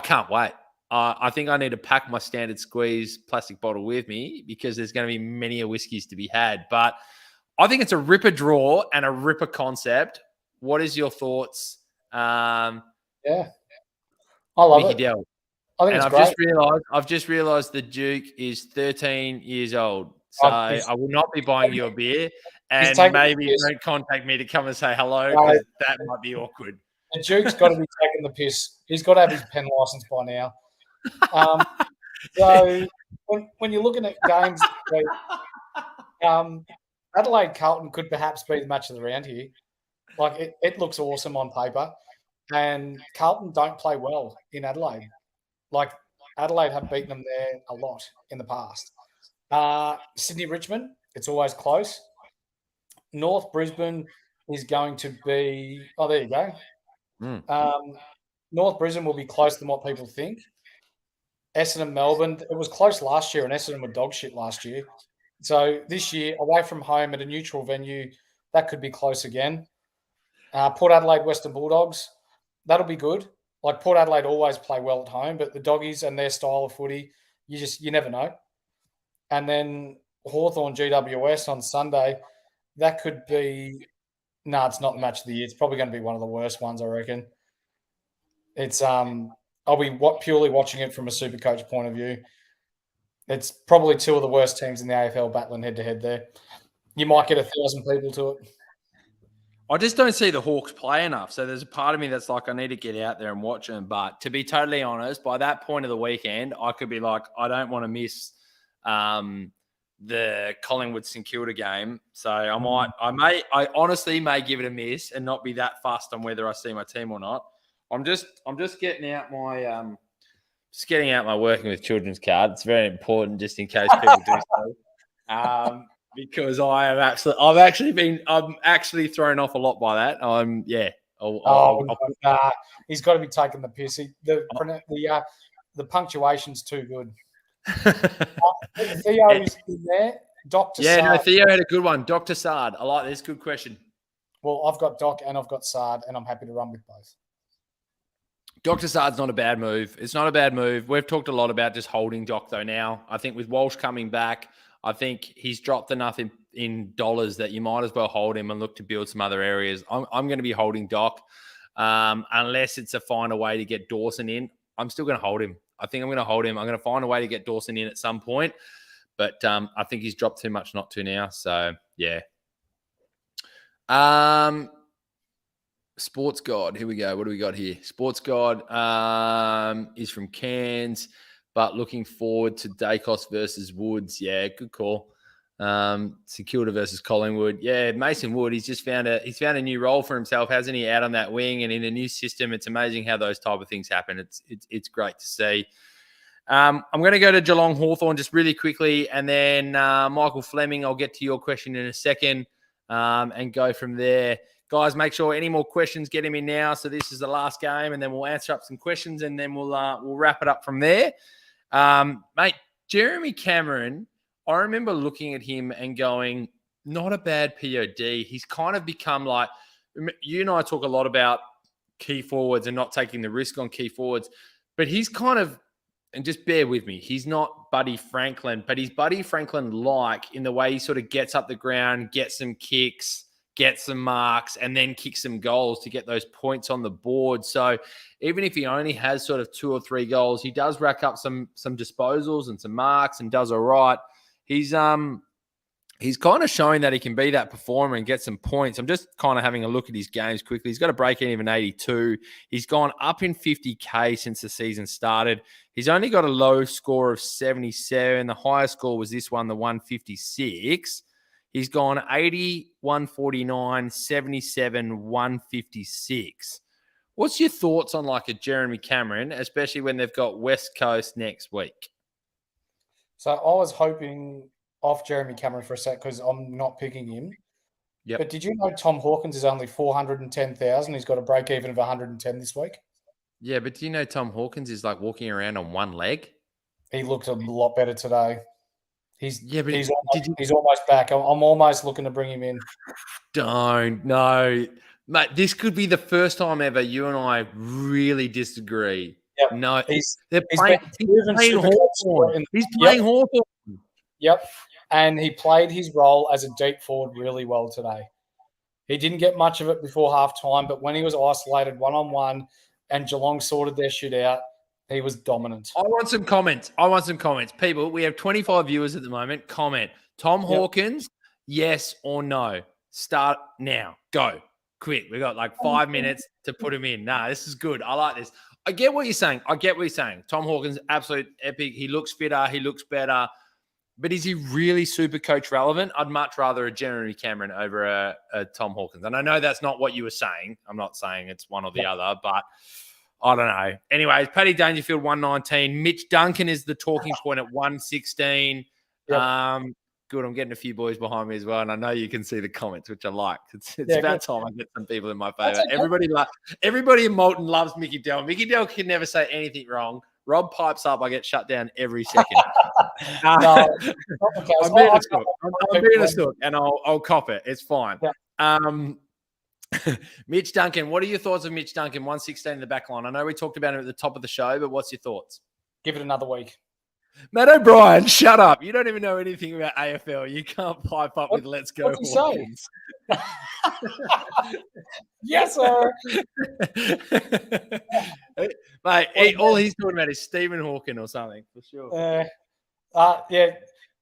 can't wait. I think I need to pack my standard squeeze plastic bottle with me because there's going to be many whiskeys to be had. But I think it's a ripper draw and a ripper concept. What is your thoughts? Yeah, I love Mickie it. Del. I think and it's great. I've just realised the Duke is 13 years old. So I will not be buying you a beer, and maybe don't contact me to come and say hello because that might be awkward. The Duke's got to be taking the piss. He's got to have his pen license by now. So when you're looking at games, Adelaide Carlton could perhaps be the match of the round here. Like it looks awesome on paper, and Carlton don't play well in Adelaide. Like Adelaide have beaten them there a lot in the past. Sydney Richmond, it's always close. North Brisbane is going to be. Oh, there you go. North Brisbane will be closer than what people think. Essendon, Melbourne, it was close last year, and Essendon were dog shit last year. So this year, away from home at a neutral venue, that could be close again. Port Adelaide, Western Bulldogs, that'll be good. Like Port Adelaide always play well at home, but the Doggies and their style of footy, you never know. And then Hawthorn GWS on Sunday, that could be. No, it's not the match of the year. It's probably going to be one of the worst ones, I reckon. It's I'll be purely watching it from a Supercoach point of view. It's probably two of the worst teams in the AFL battling head to head there. You might get 1,000 people to it. I just don't see the Hawks play enough. So there's a part of me that's like, I need to get out there and watch them. But to be totally honest, by that point of the weekend, I could be like, I don't want to miss the Collingwood St Kilda game. So I honestly may give it a miss and not be that fussed on whether I see my team or not. I'm just getting out my working with children's card. It's very important just in case people do so. Because I'm actually thrown off a lot by that. He's got to be taking the piss. The punctuation's too good. Theo is in there. Dr. Yeah, Sard. no, Theo had a good one. Dr. Sard. I like this. Good question. Well, I've got Doc and I've got Sard, and I'm happy to run with both. Dr. Sard's not a bad move. It's not a bad move. We've talked a lot about just holding Doc, though, now. I think with Walsh coming back, I think he's dropped enough in dollars that you might as well hold him and look to build some other areas. I'm going to be holding Doc unless it's a find a way to get Dawson in. I'm still going to hold him. I think I'm going to hold him. I'm going to find a way to get Dawson in at some point. But I think he's dropped too much not to now. So, yeah. Sports God. Here we go. What do we got here? Sports God is from Cairns, but looking forward to Dacos versus Woods. Yeah, good call. St Kilda versus Collingwood. Yeah, Mason Wood. He's found a new role for himself, hasn't he? Out on that wing and in a new system. It's amazing how those type of things happen. It's great to see. I'm going to go to Geelong Hawthorn just really quickly, and then Michael Fleming. I'll get to your question in a second and go from there. Guys, make sure any more questions, get him in now. So this is the last game, and then we'll answer up some questions, and then we'll wrap it up from there. Mate, Jeremy Cameron, I remember looking at him and going, not a bad POD. He's kind of become like, you and I talk a lot about key forwards and not taking the risk on key forwards, but he's kind of, and just bear with me, he's not Buddy Franklin, but he's Buddy Franklin-like in the way he sort of gets up the ground, gets some kicks, gets some marks, and then kicks some goals to get those points on the board. So even if he only has sort of 2 or 3 goals, he does rack up some disposals and some marks and does all right. He's he's kind of showing that he can be that performer and get some points. I'm just kind of having a look at his games quickly. He's got a break-even 82. He's gone up in 50K since the season started. He's only got a low score of 77. The highest score was this one, the 156. He's gone 80, 149, 77, 156. What's your thoughts on like a Jeremy Cameron, especially when they've got West Coast next week? So I was hoping off Jeremy Cameron for a sec because I'm not picking him. Yep. But did you know Tom Hawkins is only 410,000? He's got a break even of 110 this week. Yeah, but do you know Tom Hawkins is like walking around on one leg? He looks a lot better today. He's almost back. I'm almost looking to bring him in. Don't. No. Mate, this could be the first time ever you and I really disagree. Yep. No, he's playing Hawthorn. He's playing Hawthorn. Yep. And he played his role as a deep forward really well today. He didn't get much of it before half time, but when he was isolated one-on-one and Geelong sorted their shit out, he was dominant. I want some comments. People, we have 25 viewers at the moment. Comment. Tom Hawkins, yes or no? Start now. Go. Quick. We got like 5 minutes to put him in. Nah, this is good. I like this. I get what you're saying. Tom Hawkins, absolute epic. He looks fitter. He looks better. But is he really Supercoach relevant? I'd much rather a Jeremy Cameron over a Tom Hawkins. And I know that's not what you were saying. I'm not saying it's one or the other, but I don't know. Anyways, Paddy Dangerfield, 119. Mitch Duncan is the talking point at 116. Yep. Good. I'm getting a few boys behind me as well. And I know you can see the comments, which I like. It's about time I get some people in my favor. Everybody in Molten loves Mickie Del. Mickie Del can never say anything wrong. Rob pipes up, I get shut down every second. I'm being a sook, and I'll cop it. It's fine. Yeah. Mitch Duncan, what are your thoughts of Mitch Duncan, 116 in the back line? I know we talked about him at the top of the show, but what's your thoughts? Give it another week. Matt O'Brien, shut up. You don't even know anything about AFL. You can't pipe up with let's go. What's he saying? Yes, sir. Mate, all he's talking about is Stephen Hawking or something, for sure. Yeah.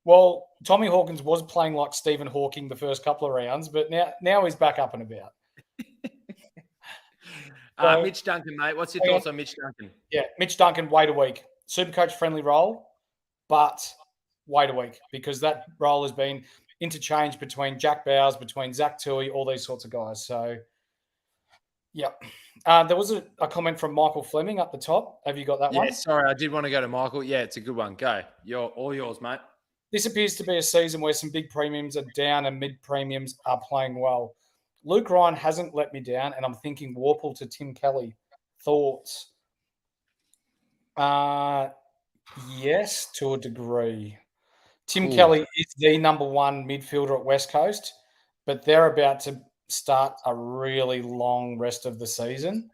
Well, Tommy Hawkins was playing like Stephen Hawking the first couple of rounds, but now he's back up and about. Mitch Duncan, mate. What's your thoughts on Mitch Duncan? Yeah, Mitch Duncan, wait a week. Supercoach friendly role, but wait a week because that role has been interchanged between Jack Bowers, between Zach Tui, all these sorts of guys. So, yep. There was a comment from Michael Fleming up the top. Have you got that one? Yeah, sorry. I did want to go to Michael. Yeah, it's a good one. Go. You're all yours, mate. This appears to be a season where some big premiums are down and mid-premiums are playing well. Luke Ryan hasn't let me down, and I'm thinking Warple to Tim Kelly. Thoughts? Yes, to a degree. Tim Kelly is the number one midfielder at West Coast, but they're about to start a really long rest of the season.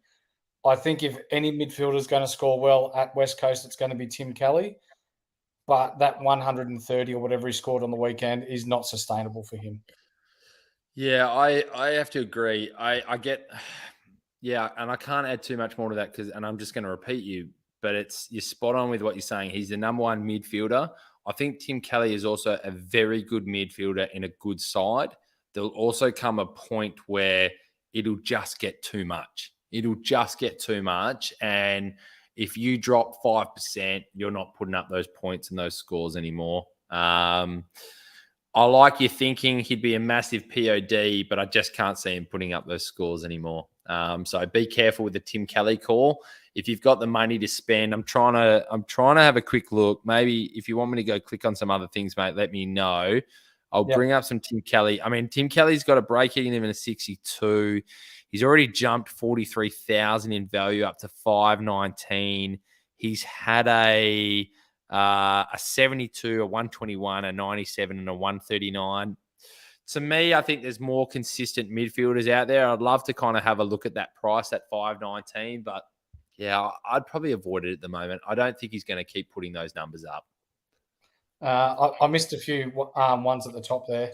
I think if any midfielder is going to score well at West Coast, it's going to be Tim Kelly. But that 130 or whatever he scored on the weekend is not sustainable for him. Yeah, I have to agree. I get, yeah, and I can't add too much more to that and I'm just going to repeat you, but you're spot on with what you're saying. He's the number one midfielder. I think Tim Kelly is also a very good midfielder in a good side. There'll also come a point where it'll just get too much. And if you drop 5%, you're not putting up those points and those scores anymore. I like your thinking. He'd be a massive POD, but I just can't see him putting up those scores anymore. So be careful with the Tim Kelly call. If you've got the money to spend, I'm trying to have a quick look. Maybe if you want me to go click on some other things, mate, let me know. I'll bring up some Tim Kelly. I mean, Tim Kelly's got a break-even in a 62. He's already jumped 43,000 in value up to 519. He's had a 72, a 121, a 97, and a 139. To me, I think there's more consistent midfielders out there. I'd love to kind of have a look at that price at 519, but yeah, I'd probably avoid it at the moment. I don't think he's going to keep putting those numbers up. I missed a few ones at the top there.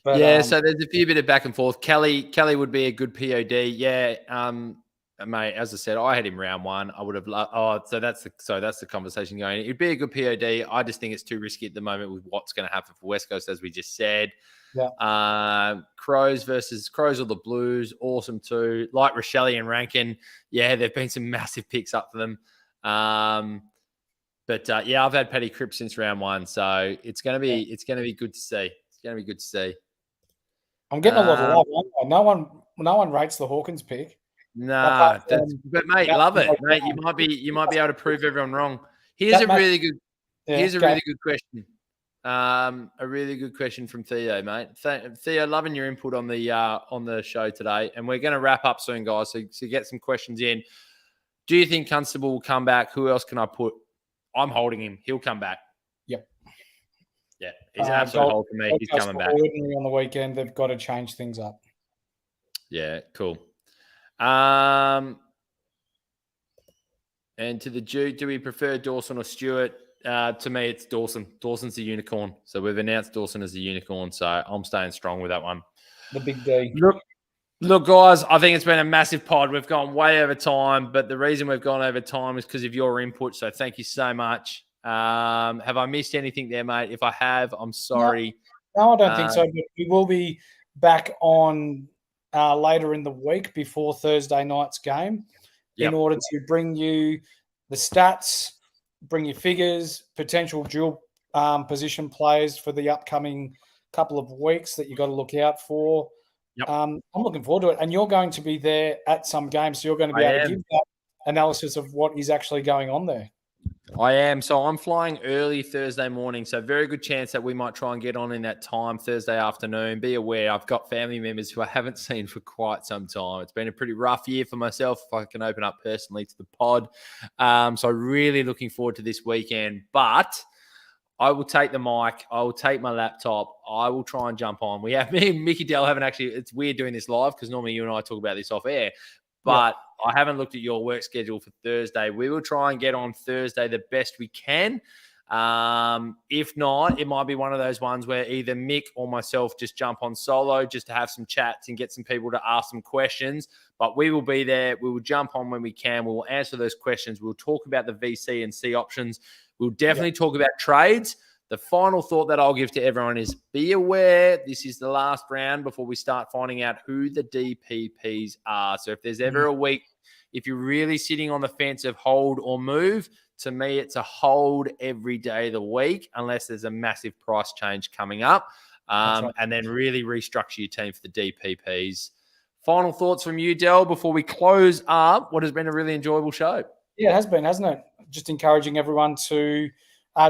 But, so there's a few bit of back and forth. Kelly would be a good POD. Yeah. mate, as I said, I had him round one. I would have loved. So that's the conversation going. It'd be a good POD. I just think it's too risky at the moment with what's going to happen for West Coast, as we just said. Yeah. Crows or the Blues, awesome too. Like Rochelle and Rankin, yeah, there've been some massive picks up for them. But I've had Paddy Cripps since round one, so it's gonna be good to see. It's gonna be good to see. I'm getting a lot of love. No one rates the Hawkins pick. Nah, but mate, love it, mate. You might be able to prove everyone wrong. Here's a really good question. A really good question from Theo, mate. Theo, loving your input on the show today, and we're going to wrap up soon, guys. So get some questions in. Do you think Constable will come back? Who else can I put? I'm holding him. He'll come back. Yep. Yeah, he's an absolute hold for me. He's coming back. On the weekend, they've got to change things up. Yeah, cool. And to the Duke, do we prefer Dawson or Stewart? To me, it's Dawson. Dawson's the unicorn. So we've announced Dawson as the unicorn. So I'm staying strong with that one. The big D. Look, guys, I think it's been a massive pod. We've gone way over time, but the reason we've gone over time is because of your input. So thank you so much. Have I missed anything there, mate? If I have, I'm sorry. No, I don't think so. But we will be back on later in the week before Thursday night's game in order to bring you the stats, bring you figures, potential dual position players for the upcoming couple of weeks that you've got to look out for. Yep. I'm looking forward to it. And you're going to be there at some games, so you're going to be able to give that analysis of what is actually going on there. I am. So I'm flying early Thursday morning. So very good chance that we might try and get on in that time Thursday afternoon. Be aware, I've got family members who I haven't seen for quite some time. It's been a pretty rough year for myself, if I can open up personally to the pod. So really looking forward to this weekend. But I will take the mic. I will take my laptop. I will try and jump on. Me and Mickie Del haven't actually, it's weird doing this live because normally you and I talk about this off air. But I haven't looked at your work schedule for Thursday. We will try and get on Thursday the best we can. If not, it might be one of those ones where either Mick or myself just jump on solo just to have some chats and get some people to ask some questions. But we will be there. We will jump on when we can. We will answer those questions. We'll talk about the VC and C options. We'll definitely talk about trades. The final thought that I'll give to everyone is be aware this is the last round before we start finding out who the DPPs are. So if there's ever a week, if you're really sitting on the fence of hold or move, to me, it's a hold every day of the week unless there's a massive price change coming up. And then really restructure your team for the DPPs. Final thoughts from you, Del, before we close up what has been a really enjoyable show. Yeah, it has been, hasn't it? Just encouraging everyone to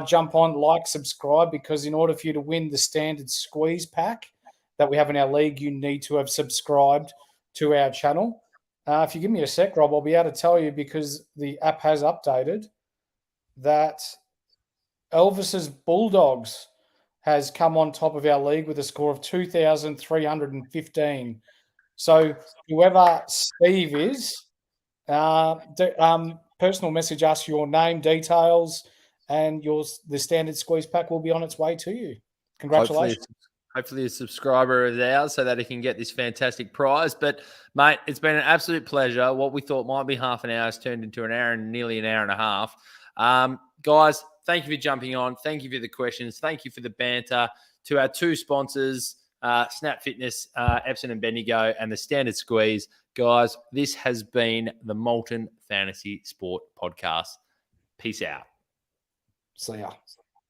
jump on, like, subscribe, because in order for you to win the standard squeeze pack that we have in our league, you need to have subscribed to our channel. If you give me a sec, Rob, I'll be able to tell you because the app has updated that Elvis's Bulldogs has come on top of our league with a score of 2,315. So whoever Steve is, personal message us your name, details, and the standard squeeze pack will be on its way to you. Congratulations. Hopefully a subscriber is ours so that he can get this fantastic prize. But, mate, it's been an absolute pleasure. What we thought might be half an hour has turned into an hour and nearly an hour and a half. Guys, thank you for jumping on. Thank you for the questions. Thank you for the banter. To our two sponsors, Snap Fitness, Epson and Bendigo, and the Standard Squeeze. Guys, this has been the Molten Fantasy Sport Podcast. Peace out. See ya.